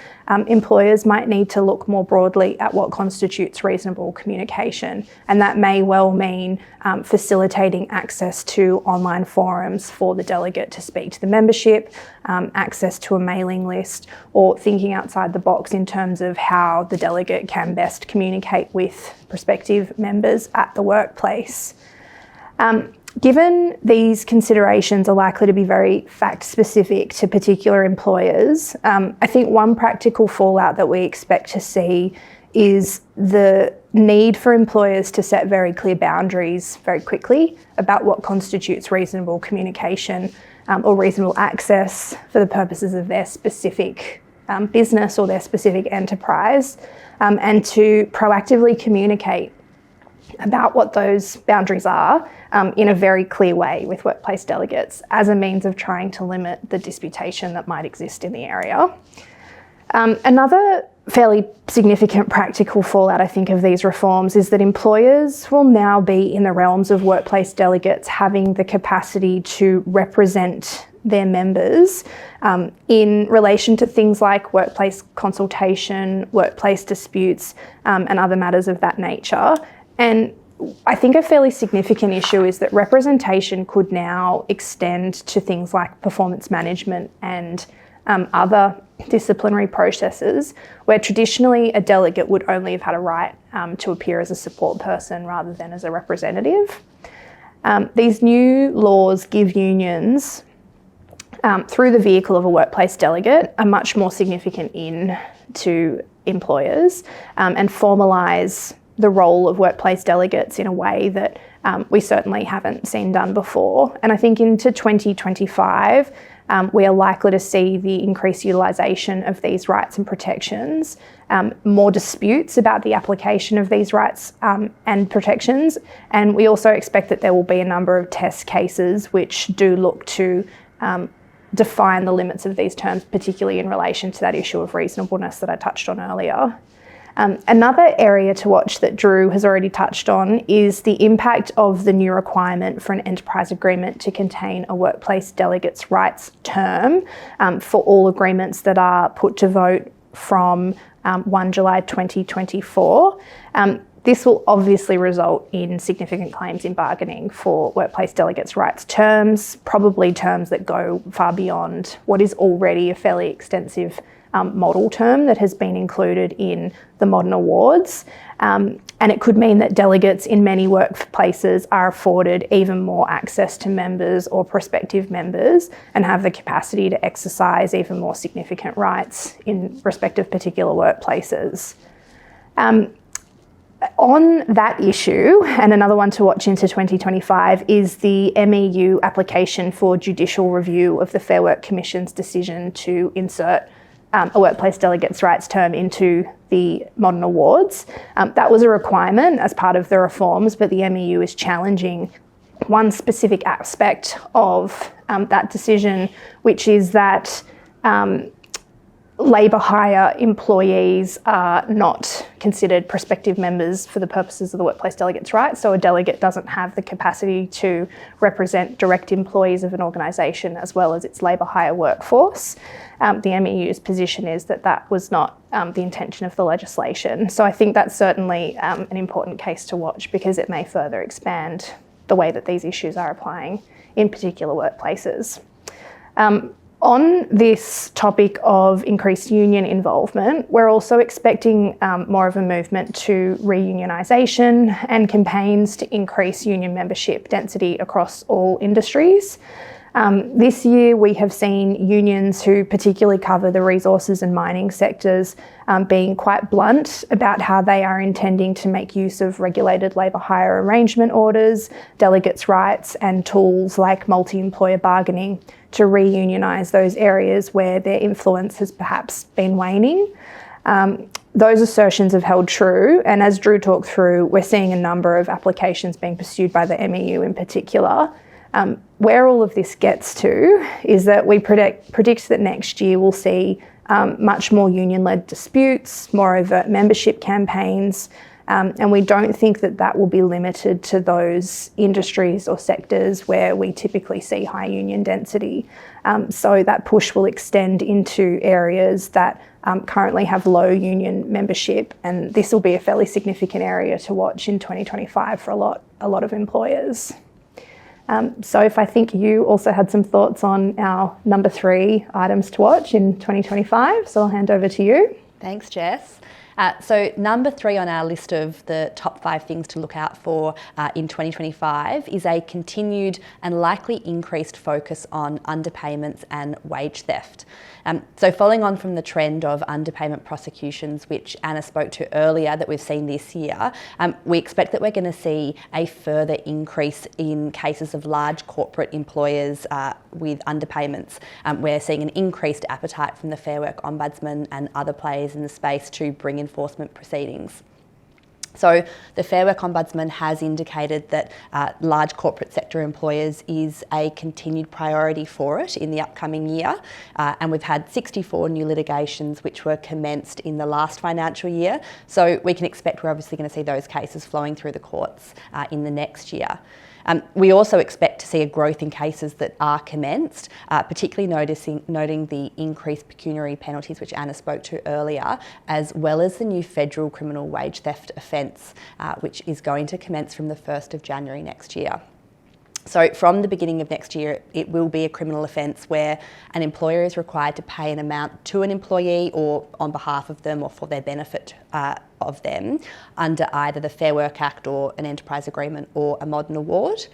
employers might need to look more broadly at what constitutes reasonable communication. And that may well mean facilitating access to online forums for the delegate to speak to the membership, access to a mailing list, or thinking outside the box in terms of how the delegate can best communicate with prospective members at the workplace. Given these considerations are likely to be very fact-specific to particular employers, I think one practical fallout that we expect to see is the need for employers to set very clear boundaries very quickly about what constitutes reasonable communication or reasonable access for the purposes of their specific business or their specific enterprise, and to proactively communicate about what those boundaries are in a very clear way with workplace delegates as a means of trying to limit the disputation that might exist in the area. Another fairly significant practical fallout, I think, of these reforms is that employers will now be in the realms of workplace delegates having the capacity to represent their members in relation to things like workplace consultation, workplace disputes, and other matters of that nature. And I think a fairly significant issue is that representation could now extend to things like performance management and other disciplinary processes where traditionally a delegate would only have had a right to appear as a support person rather than as a representative. These new laws give unions, through the vehicle of a workplace delegate, a much more significant in to employers and formalise the role of workplace delegates in a way that we certainly haven't seen done before. And I think into 2025, we are likely to see the increased utilisation of these rights and protections, more disputes about the application of these rights and protections, and we also expect that there will be a number of test cases which do look to define the limits of these terms, particularly in relation to that issue of reasonableness that I touched on earlier. Another area to watch that Drew has already touched on is the impact of the new requirement for an enterprise agreement to contain a workplace delegate's rights term for all agreements that are put to vote from 1 July 2024. This will obviously result in significant claims in bargaining for workplace delegates' rights terms, probably terms that go far beyond what is already a fairly extensive model term that has been included in the modern awards. And it could mean that delegates in many workplaces are afforded even more access to members or prospective members and have the capacity to exercise even more significant rights in respect of particular workplaces. On that issue, and another one to watch into 2025, is the MEU application for judicial review of the Fair Work Commission's decision to insert a workplace delegate's rights term into the modern awards. That was a requirement as part of the reforms, but the MEU is challenging one specific aspect of that decision, which is that labour hire employees are not considered prospective members for the purposes of the workplace delegates' rights. So a delegate doesn't have the capacity to represent direct employees of an organisation as well as its labour hire workforce. The MEU's position is that that was not the intention of the legislation. So I think that's certainly an important case to watch, because it may further expand the way that these issues are applying in particular workplaces. On this topic of increased union involvement, we're also expecting more of a movement to reunionisation and campaigns to increase union membership density across all industries. This year we have seen unions who particularly cover the resources and mining sectors being quite blunt about how they are intending to make use of regulated labour hire arrangement orders, delegates' rights and tools like multi-employer bargaining to reunionise those areas where their influence has perhaps been waning. Those assertions have held true, and as Drew talked through, we're seeing a number of applications being pursued by the MEU in particular. Where all of this gets to is that we predict that next year we'll see much more union-led disputes, more overt membership campaigns, and we don't think that that will be limited to those industries or sectors where we typically see high union density. So that push will extend into areas that currently have low union membership, and this will be a fairly significant area to watch in 2025 for a lot of employers. So if I think you also had some thoughts on our number 3 items to watch in 2025, so I'll hand over to you. Thanks, Jess. So number 3 on our list of the top 5 things to look out for in 2025 is a continued and likely increased focus on underpayments and wage theft. So following on from the trend of underpayment prosecutions, which Anna spoke to earlier that we've seen this year, we expect that we're going to see a further increase in cases of large corporate employers with underpayments. We're seeing an increased appetite from the Fair Work Ombudsman and other players in the space to bring enforcement proceedings. So the Fair Work Ombudsman has indicated that large corporate sector employers is a continued priority for it in the upcoming year, and we've had 64 new litigations which were commenced in the last financial year, so we can expect we're obviously going to see those cases flowing through the courts in the next year. We also expect to see a growth in cases that are commenced, particularly noting the increased pecuniary penalties which Anna spoke to earlier, as well as the new federal criminal wage theft offence, which is going to commence from the 1st of January next year. So from the beginning of next year, it will be a criminal offence where an employer is required to pay an amount to an employee or on behalf of them or for their benefit of them under either the Fair Work Act or an enterprise agreement or a modern award.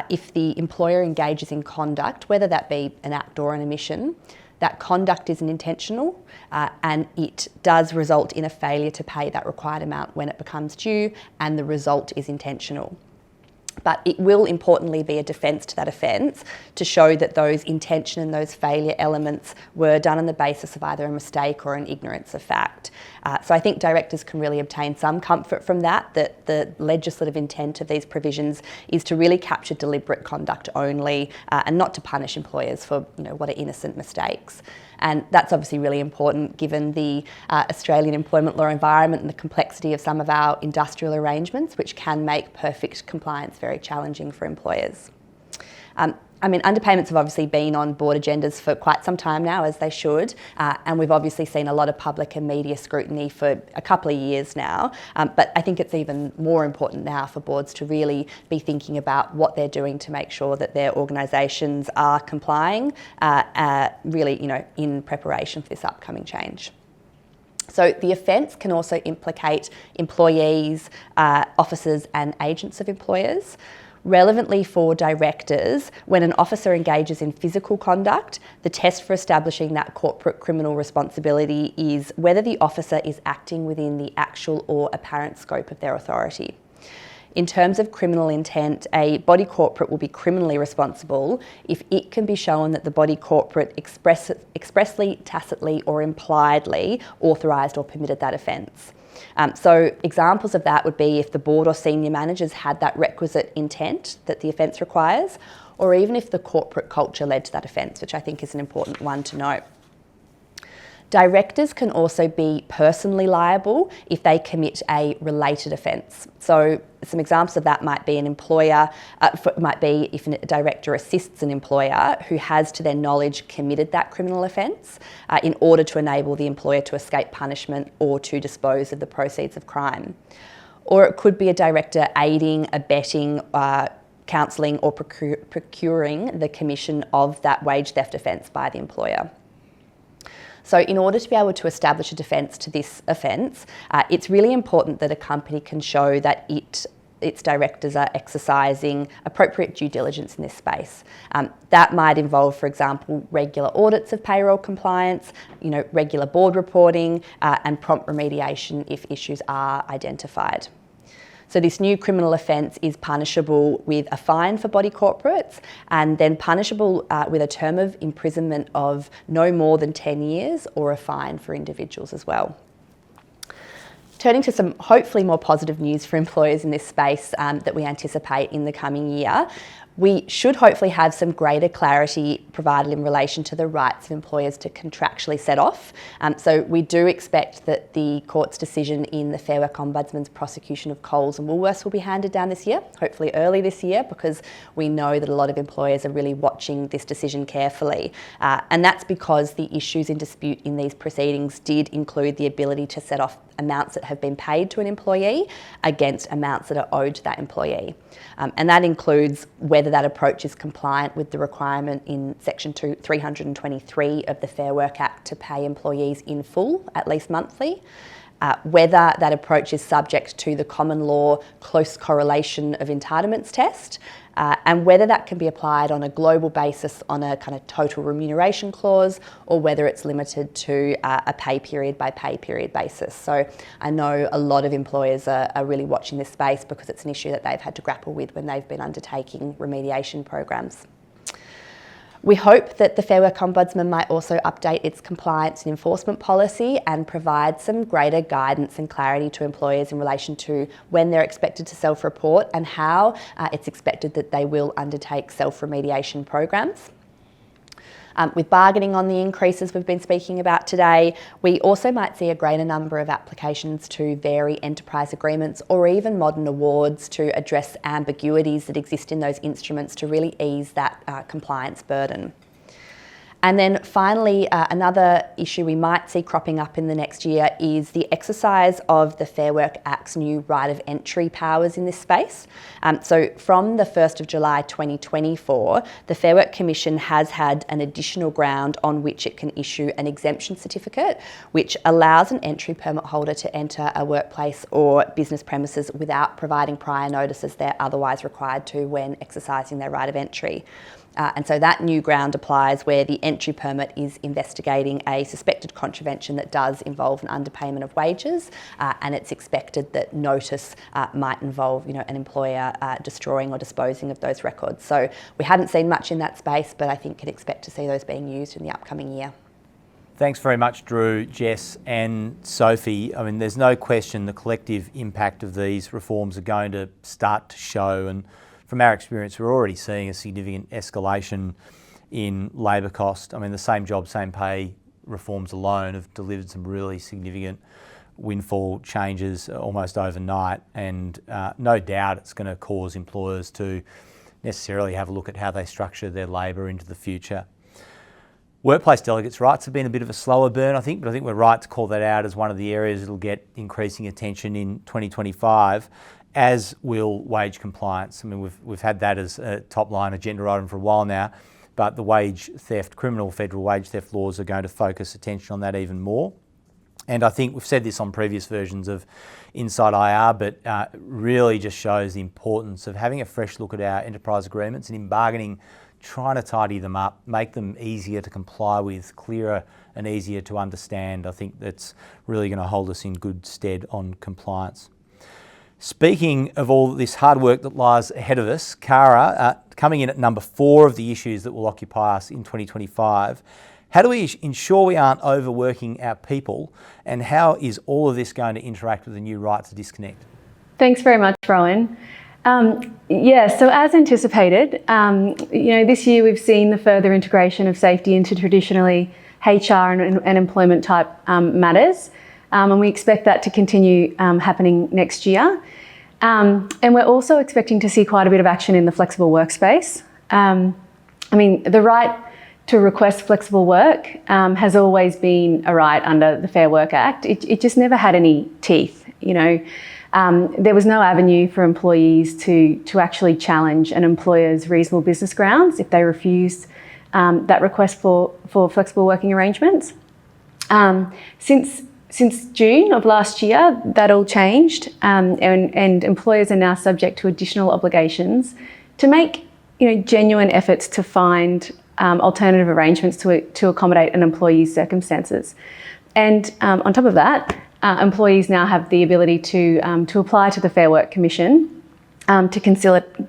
If the employer engages in conduct, whether that be an act or an omission, that conduct isn't intentional and it does result in a failure to pay that required amount when it becomes due, and the result is intentional. But it will importantly be a defence to that offence to show that those intention and those failure elements were done on the basis of either a mistake or an ignorance of fact. So I think directors can really obtain some comfort from that the legislative intent of these provisions is to really capture deliberate conduct only and not to punish employers for what are innocent mistakes. And that's obviously really important given the Australian employment law environment and the complexity of some of our industrial arrangements, which can make perfect compliance very challenging for employers. Underpayments have obviously been on board agendas for quite some time now, as they should, and we've obviously seen a lot of public and media scrutiny for a couple of years now, but I think it's even more important now for boards to really be thinking about what they're doing to make sure that their organisations are complying, really, in preparation for this upcoming change. So the offence can also implicate employees, officers and agents of employers. Relevantly for directors, when an officer engages in physical conduct, the test for establishing that corporate criminal responsibility is whether the officer is acting within the actual or apparent scope of their authority. in terms of criminal intent, a body corporate will be criminally responsible if it can be shown that the body corporate expressly, tacitly or impliedly authorised or permitted that offence. So examples of that would be if the board or senior managers had that requisite intent that the offence requires, or even if the corporate culture led to that offence, which I think is an important one to note. Directors can also be personally liable if they commit a related offence. So some examples of that might be might be if a director assists an employer who has to their knowledge committed that criminal offence in order to enable the employer to escape punishment or to dispose of the proceeds of crime. Or it could be a director aiding, abetting, counselling or procuring the commission of that wage theft offence by the employer. So in order to be able to establish a defence to this offence, it's really important that a company can show that its directors are exercising appropriate due diligence in this space. That might involve, for example, regular audits of payroll compliance, regular board reporting, and prompt remediation if issues are identified. So this new criminal offence is punishable with a fine for body corporates and then punishable with a term of imprisonment of no more than 10 years or a fine for individuals as well. Turning to some hopefully more positive news for employers in this space that we anticipate in the coming year, we should hopefully have some greater clarity provided in relation to the rights of employers to contractually set off. So we do expect that the court's decision in the Fair Work Ombudsman's prosecution of Coles and Woolworths will be handed down this year, hopefully early this year, because we know that a lot of employers are really watching this decision carefully. And that's because the issues in dispute in these proceedings did include the ability to set off amounts that have been paid to an employee against amounts that are owed to that employee. And that includes whether that approach is compliant with the requirement in Section 323 of the Fair Work Act to pay employees in full, at least monthly, whether that approach is subject to the common law close correlation of entitlements test, and whether that can be applied on a global basis on a kind of total remuneration clause, or whether it's limited to a pay period by pay period basis. So I know a lot of employers are really watching this space because it's an issue that they've had to grapple with when they've been undertaking remediation programs. We hope that the Fair Work Ombudsman might also update its compliance and enforcement policy and provide some greater guidance and clarity to employers in relation to when they're expected to self-report and how it's expected that they will undertake self-remediation programs. With bargaining on the increases we've been speaking about today, we also might see a greater number of applications to vary enterprise agreements or even modern awards to address ambiguities that exist in those instruments to really ease that compliance burden. And then finally, another issue we might see cropping up in the next year is the exercise of the Fair Work Act's new right of entry powers in this space. So from the 1st of July 2024, the Fair Work Commission has had an additional ground on which it can issue an exemption certificate, which allows an entry permit holder to enter a workplace or business premises without providing prior notice as they're otherwise required to when exercising their right of entry. And so that new ground applies where the entry permit is investigating a suspected contravention that does involve an underpayment of wages, and it's expected that notice might involve, an employer destroying or disposing of those records. So we haven't seen much in that space, but I think can expect to see those being used in the upcoming year. Thanks very much, Drew, Jess and Sophie. I mean, there's no question the collective impact of these reforms are going to start to show, and from our experience, we're already seeing a significant escalation in labour cost. I mean, the same job, same pay reforms alone have delivered some really significant windfall changes almost overnight, and no doubt it's going to cause employers to necessarily have a look at how they structure their labour into the future. Workplace delegates' rights have been a bit of a slower burn, I think, but I think we're right to call that out as one of the areas that will get increasing attention in 2025. As will wage compliance. I mean, we've had that as a top line agenda item for a while now, but the wage theft, criminal federal wage theft laws are going to focus attention on that even more. And I think we've said this on previous versions of InsideIR, but really just shows the importance of having a fresh look at our enterprise agreements and in bargaining, trying to tidy them up, make them easier to comply with, clearer and easier to understand. I think that's really going to hold us in good stead on compliance. Speaking of all this hard work that lies ahead of us, Cara, coming in at number 4 of the issues that will occupy us in 2025, how do we ensure we aren't overworking our people, and how is all of this going to interact with the new right to disconnect? Thanks very much, Rohan. So as anticipated, this year we've seen the further integration of safety into traditionally HR and employment type matters, and we expect that to continue happening next year. And we're also expecting to see quite a bit of action in the flexible workspace. The right to request flexible work has always been a right under the Fair Work Act. It just never had any teeth, There was no avenue for employees to actually challenge an employer's reasonable business grounds if they refused that request for flexible working arrangements. Since June of last year, that all changed, and employers are now subject to additional obligations to make genuine efforts to find alternative arrangements to accommodate an employee's circumstances. And on top of that, employees now have the ability to apply to the Fair Work Commission to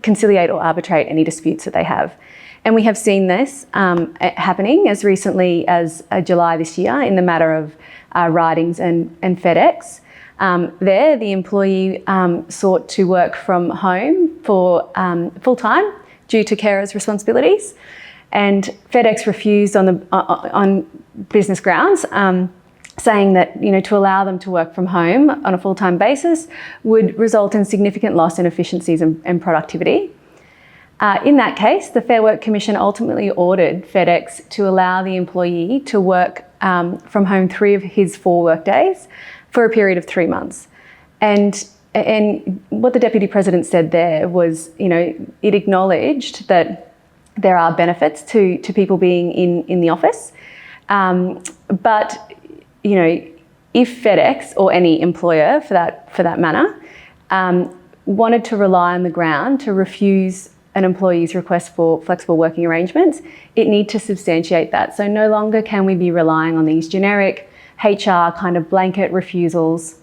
conciliate or arbitrate any disputes that they have. And we have seen this happening as recently as July this year in the matter of Ridings and FedEx. There, the employee sought to work from home for full-time due to carers' responsibilities, and FedEx refused on business grounds, saying that to allow them to work from home on a full-time basis would result in significant loss in efficiencies and productivity. In that case, the Fair Work Commission ultimately ordered FedEx to allow the employee to work from home 3 of his 4 work days for a period of 3 months. And what the Deputy President said there was, it acknowledged that there are benefits to people being in the office, but if FedEx or any employer for that matter wanted to rely on the ground to refuse an employee's request for flexible working arrangements, it need to substantiate that. So no longer can we be relying on these generic HR kind of blanket refusals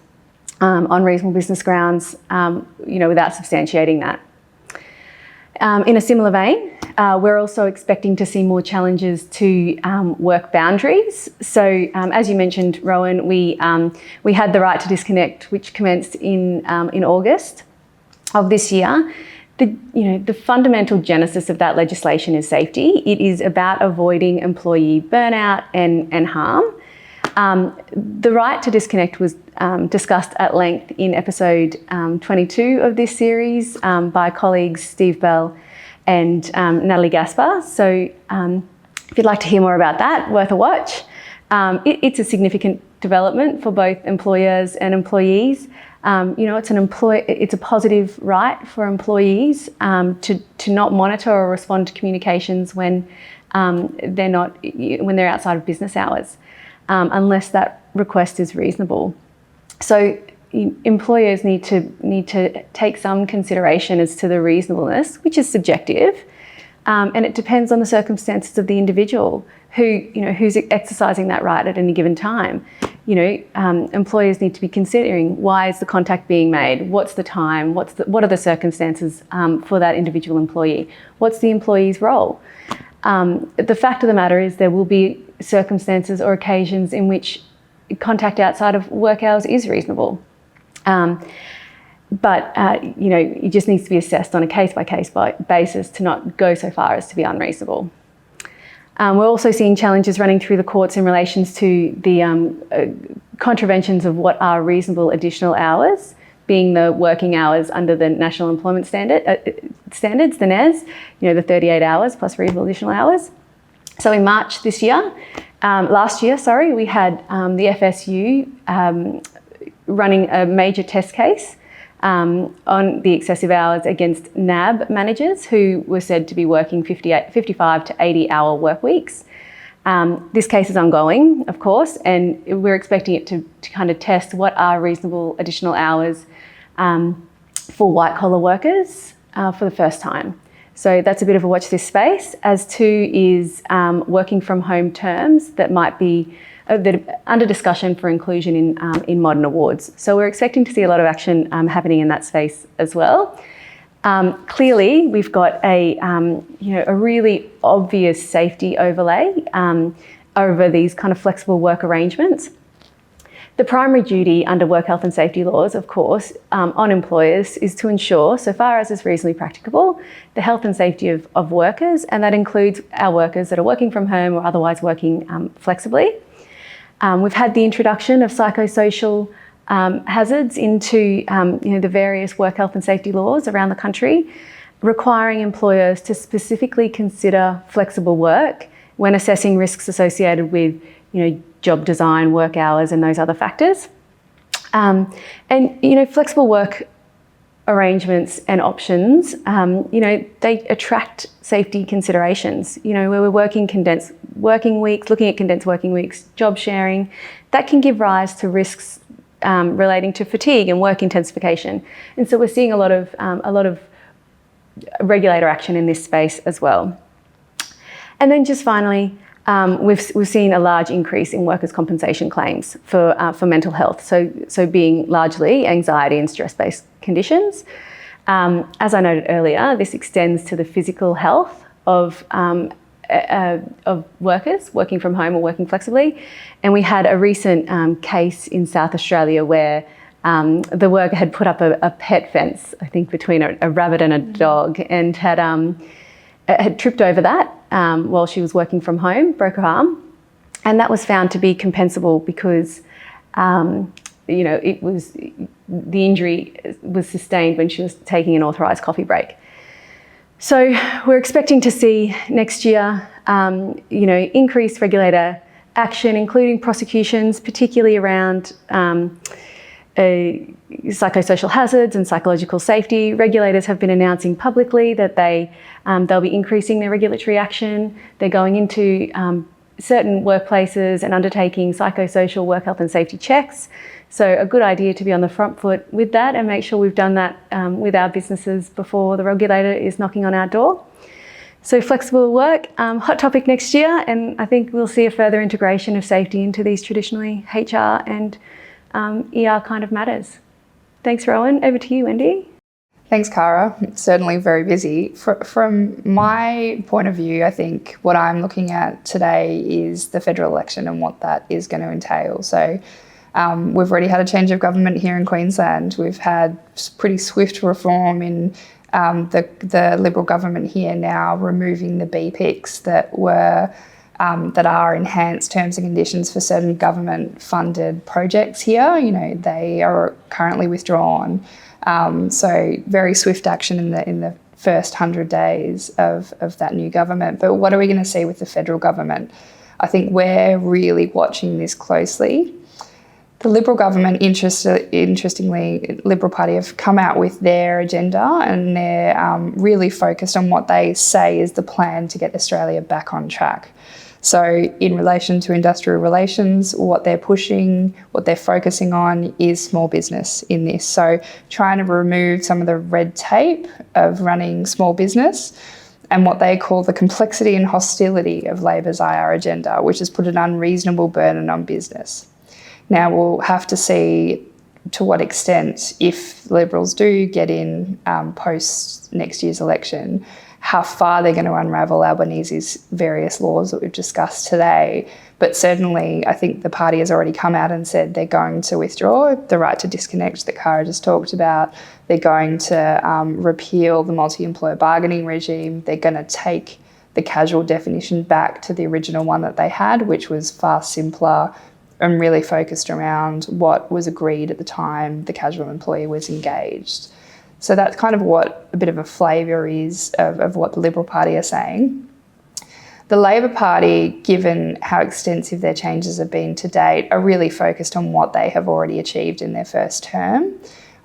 on reasonable business grounds, without substantiating that. In a similar vein, we're also expecting to see more challenges to work boundaries. So, as you mentioned, Rohan, we had the right to disconnect, which commenced in August of this year. The fundamental genesis of that legislation is safety. It is about avoiding employee burnout and harm. The right to disconnect was discussed at length in episode 22 of this series by colleagues Steve Bell and Natalie Gaspar. So if you'd like to hear more about that, worth a watch. It's a significant development for both employers and employees. It's a positive right for employees to not monitor or respond to communications when they're outside of business hours, unless that request is reasonable. So employers need to take some consideration as to the reasonableness, which is subjective, and it depends on the circumstances of the individual who's exercising that right at any given time. Employers need to be considering, why is the contact being made? What's the time? What are the circumstances for that individual employee? What's the employee's role? The fact of the matter is there will be circumstances or occasions in which contact outside of work hours is reasonable. But it just needs to be assessed on a case-by-case basis to not go so far as to be unreasonable. We're also seeing challenges running through the courts in relation to the contraventions of what are reasonable additional hours, being the working hours under the National Employment Standards, the NES, the 38 hours plus reasonable additional hours. So in March last year, we had the FSU running a major test case on the excessive hours against NAB managers who were said to be working 55 to 80 hour work weeks. This case is ongoing, of course, and we're expecting it to kind of test what are reasonable additional hours for white collar workers for the first time. So that's a bit of a watch this space. As to is working from home terms that might be that under discussion for inclusion in modern awards. So we're expecting to see a lot of action happening in that space as well. Clearly, we've got a really obvious safety overlay over these kind of flexible work arrangements. The primary duty under work health and safety laws, of course, on employers is to ensure, so far as is reasonably practicable, the health and safety of workers, and that includes our workers that are working from home or otherwise working flexibly. We've had the introduction of psychosocial hazards into the various work health and safety laws around the country, requiring employers to specifically consider flexible work when assessing risks associated with job design, work hours, and those other factors. Flexible work arrangements and options, they attract safety considerations. Where we're working condensed working weeks, looking at condensed working weeks, job sharing, that can give rise to risks relating to fatigue and work intensification. And so we're seeing a lot of regulator action in this space as well. And then just finally, we've seen a large increase in workers' compensation claims for mental health, so being largely anxiety and stress-based conditions. As I noted earlier, this extends to the physical health of workers working from home or working flexibly. And we had a recent case in South Australia where the worker had put up a pet fence, I think between a rabbit and a dog, and had tripped over that while she was working from home, broke her arm, and that was found to be compensable because the injury was sustained when she was taking an authorised coffee break. So we're expecting to see next year, increased regulator action, including prosecutions, particularly around psychosocial hazards and psychological safety. Regulators have been announcing publicly that they'll be increasing their regulatory action. They're going into certain workplaces and undertaking psychosocial work health and safety checks. So a good idea to be on the front foot with that and make sure we've done that with our businesses before the regulator is knocking on our door. So flexible work, hot topic next year, and I think we'll see a further integration of safety into these traditionally HR and ER kind of matters. Thanks, Rohan. Over to you, Wendy. Thanks, Cara. Certainly very busy. From my point of view, I think what I'm looking at today is the federal election and what that is going to entail. So we've already had a change of government here in Queensland. We've had pretty swift reform in the Liberal government here now removing the BPICs that are enhanced terms and conditions for certain government-funded projects here. They are currently withdrawn. So very swift action in the first 100 days of that new government. But what are we going to see with the federal government? I think we're really watching this closely. The Liberal government, interestingly, Liberal Party have come out with their agenda, and they're really focused on what they say is the plan to get Australia back on track. So in relation to industrial relations, what they're pushing, what they're focusing on is small business in this. So trying to remove some of the red tape of running small business and what they call the complexity and hostility of Labor's IR agenda, which has put an unreasonable burden on business. Now we'll have to see to what extent, if Liberals do get in post next year's election, how far they're going to unravel Albanese's various laws that we've discussed today. But certainly, I think the party has already come out and said they're going to withdraw the right to disconnect that Cara just talked about. They're going to repeal the multi-employer bargaining regime. They're going to take the casual definition back to the original one that they had, which was far simpler and really focused around what was agreed at the time the casual employee was engaged. So that's kind of what a bit of a flavour is of what the Liberal Party are saying. The Labor Party, given how extensive their changes have been to date, are really focused on what they have already achieved in their first term.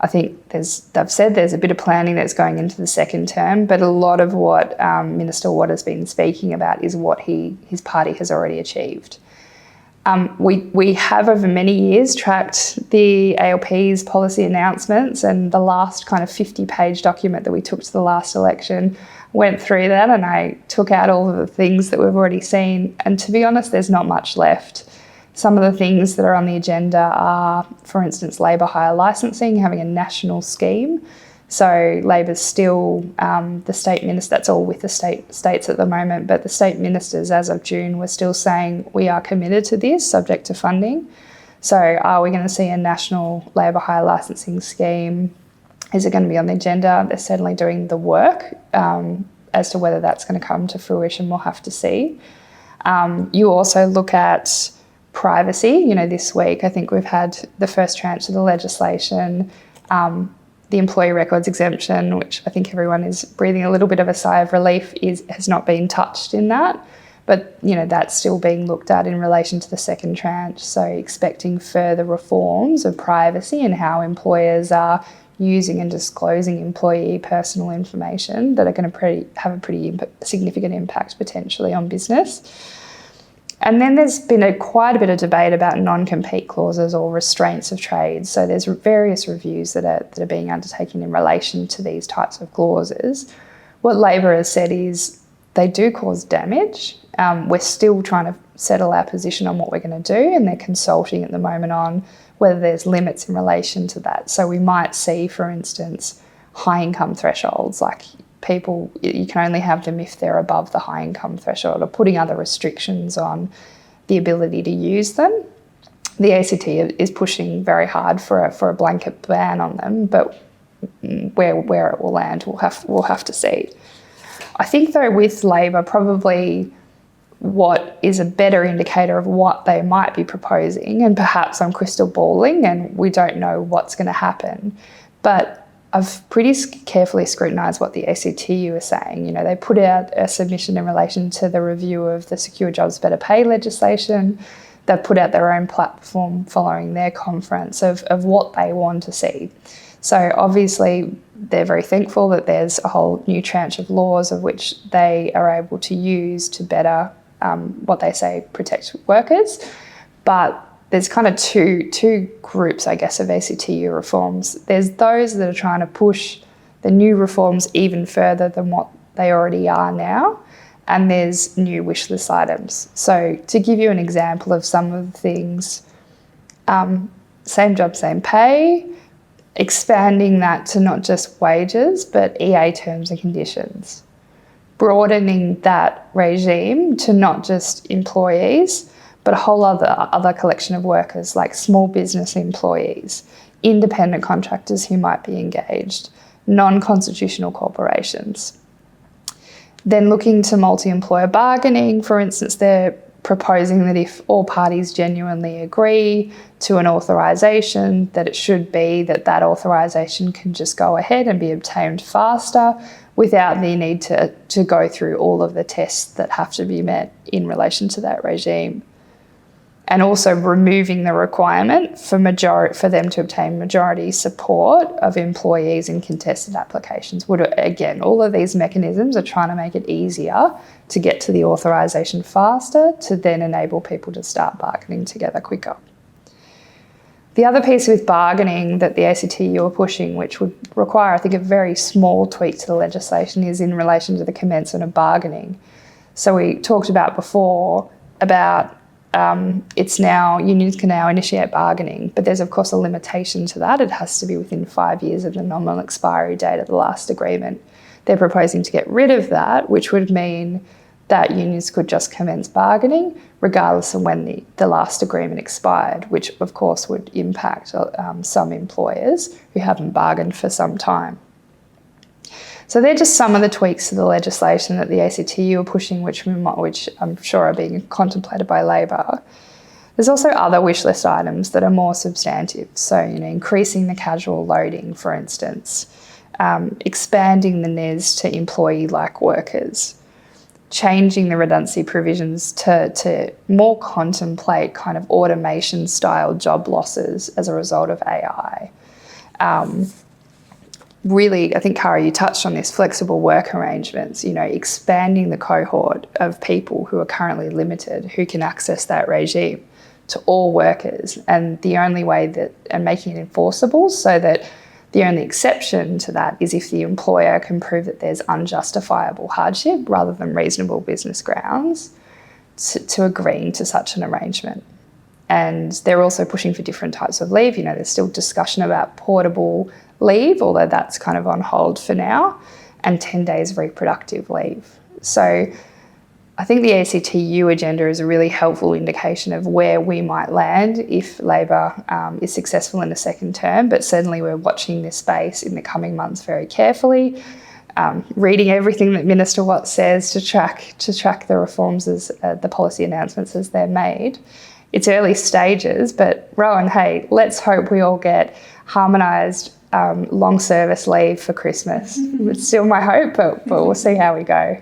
I think they've said there's a bit of planning that's going into the second term, but a lot of what Minister Watt has been speaking about is what his party has already achieved. We have over many years tracked the ALP's policy announcements, and the last kind of 50-page document that we took to the last election went through that, and I took out all of the things that we've already seen, and to be honest, there's not much left. Some of the things that are on the agenda are, for instance, labour hire licensing, having a national scheme. So Labor's still the state minister, that's all with the states at the moment, but the state ministers as of June were still saying we are committed to this, subject to funding. So are we going to see a national labour hire licensing scheme? Is it going to be on the agenda? They're certainly doing the work. As to whether that's going to come to fruition, we'll have to see. You also look at privacy. This week I think we've had the first tranche of the legislation, the employee records exemption, which I think everyone is breathing a little bit of a sigh of relief, has not been touched in that. But, that's still being looked at in relation to the second tranche. So expecting further reforms of privacy and how employers are using and disclosing employee personal information that are going to have a pretty significant impact potentially on business. And then there's been quite a bit of debate about non-compete clauses or restraints of trade. So there's various reviews that are being undertaken in relation to these types of clauses. What Labor has said is they do cause damage. We're still trying to settle our position on what we're going to do, and they're consulting at the moment on whether there's limits in relation to that. So we might see, for instance, high income thresholds, like people, you can only have them if they're above the high income threshold, or putting other restrictions on the ability to use them. The ACT is pushing very hard for a blanket ban on them, but where it will land, we'll have to see. I think though with Labor, probably what is a better indicator of what they might be proposing, and perhaps I'm crystal balling and we don't know what's going to happen, but I've pretty carefully scrutinised what the ACTU are saying. They put out a submission in relation to the review of the Secure Jobs Better Pay legislation. They've put out their own platform following their conference of what they want to see. So obviously they're very thankful that there's a whole new tranche of laws of which they are able to use to better, what they say, protect workers. But there's kind of two groups, I guess, of ACTU reforms. There's those that are trying to push the new reforms even further than what they already are now, and there's new wish list items. So to give you an example of some of the things, same job, same pay, expanding that to not just wages, but EA terms and conditions, broadening that regime to not just employees, but a whole other collection of workers like small business employees, independent contractors who might be engaged, non-constitutional corporations. Then looking to multi-employer bargaining, for instance, they're proposing that if all parties genuinely agree to an authorisation, that it should be that authorisation can just go ahead and be obtained faster without the need to go through all of the tests that have to be met in relation to that regime. And also removing the requirement for them to obtain majority support of employees in contested applications. Again, all of these mechanisms are trying to make it easier to get to the authorisation faster, to then enable people to start bargaining together quicker. The other piece with bargaining that the ACTU are pushing, which would require, I think, a very small tweak to the legislation, is in relation to the commencement of bargaining. So we talked about before about unions can now initiate bargaining, but there's of course a limitation to that. It has to be within 5 years of the nominal expiry date of the last agreement. They're proposing to get rid of that, which would mean that unions could just commence bargaining regardless of when the last agreement expired, which of course would impact some employers who haven't bargained for some time. So they're just some of the tweaks to the legislation that the ACTU are pushing, which I'm sure are being contemplated by Labor. There's also other wish list items that are more substantive. So, increasing the casual loading, for instance, expanding the NES to employee-like workers, changing the redundancy provisions to more contemplate kind of automation-style job losses as a result of AI. Really, I think, Kara, you touched on this, flexible work arrangements, expanding the cohort of people who are currently limited, who can access that regime to all workers, and making it enforceable so that the only exception to that is if the employer can prove that there's unjustifiable hardship rather than reasonable business grounds to agreeing to such an arrangement. And they're also pushing for different types of leave. You know, there's still discussion about portable leave, although that's kind of on hold for now, and 10 days reproductive leave. So I think the ACTU agenda is a really helpful indication of where we might land if Labor is successful in a second term, but certainly we're watching this space in the coming months very carefully, reading everything that Minister Watt says to track the reforms as the policy announcements as they're made. It's early stages, but Rohan, hey, let's hope we all get harmonised long service leave for Christmas. It's still my hope, but we'll see how we go.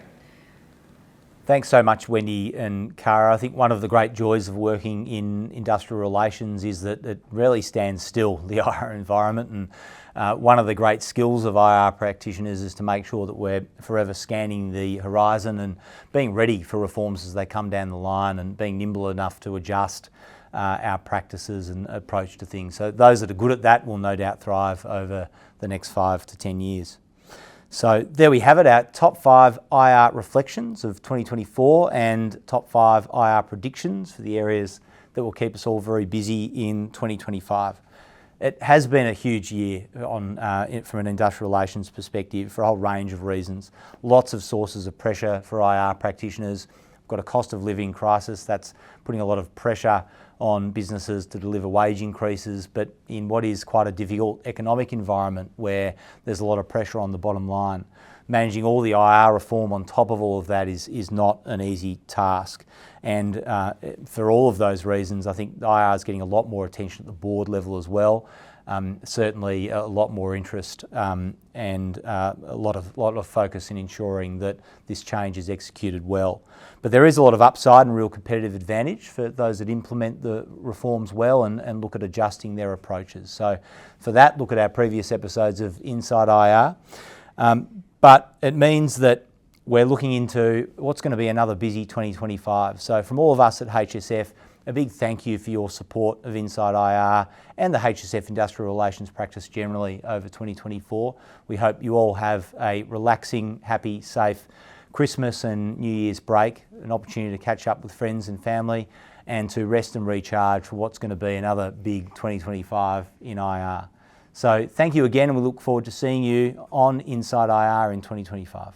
Thanks so much, Wendy and Cara. I think one of the great joys of working in industrial relations is that it rarely stands still, the IR environment. And one of the great skills of IR practitioners is to make sure that we're forever scanning the horizon and being ready for reforms as they come down the line and being nimble enough to adjust our practices and approach to things. So those that are good at that will no doubt thrive over the next 5 to 10 years. So there we have it, our top 5 IR reflections of 2024 and top 5 IR predictions for the areas that will keep us all very busy in 2025. It has been a huge year from an industrial relations perspective for a whole range of reasons. Lots of sources of pressure for IR practitioners. We've got a cost of living crisis that's putting a lot of pressure on businesses to deliver wage increases, but in what is quite a difficult economic environment where there's a lot of pressure on the bottom line. Managing all the IR reform on top of all of that is not an easy task. And for all of those reasons, I think the IR is getting a lot more attention at the board level as well. Certainly a lot more interest and a lot of focus in ensuring that this change is executed well. But there is a lot of upside and real competitive advantage for those that implement the reforms well and look at adjusting their approaches. So for that, look at our previous episodes of InsideIR. But it means that we're looking into what's going to be another busy 2025. So from all of us at HSF, a big thank you for your support of InsideIR and the HSF industrial relations practice generally over 2024. We hope you all have a relaxing, happy, safe Christmas and New Year's break, an opportunity to catch up with friends and family and to rest and recharge for what's going to be another big 2025 in IR. So thank you again, and we look forward to seeing you on InsideIR in 2025.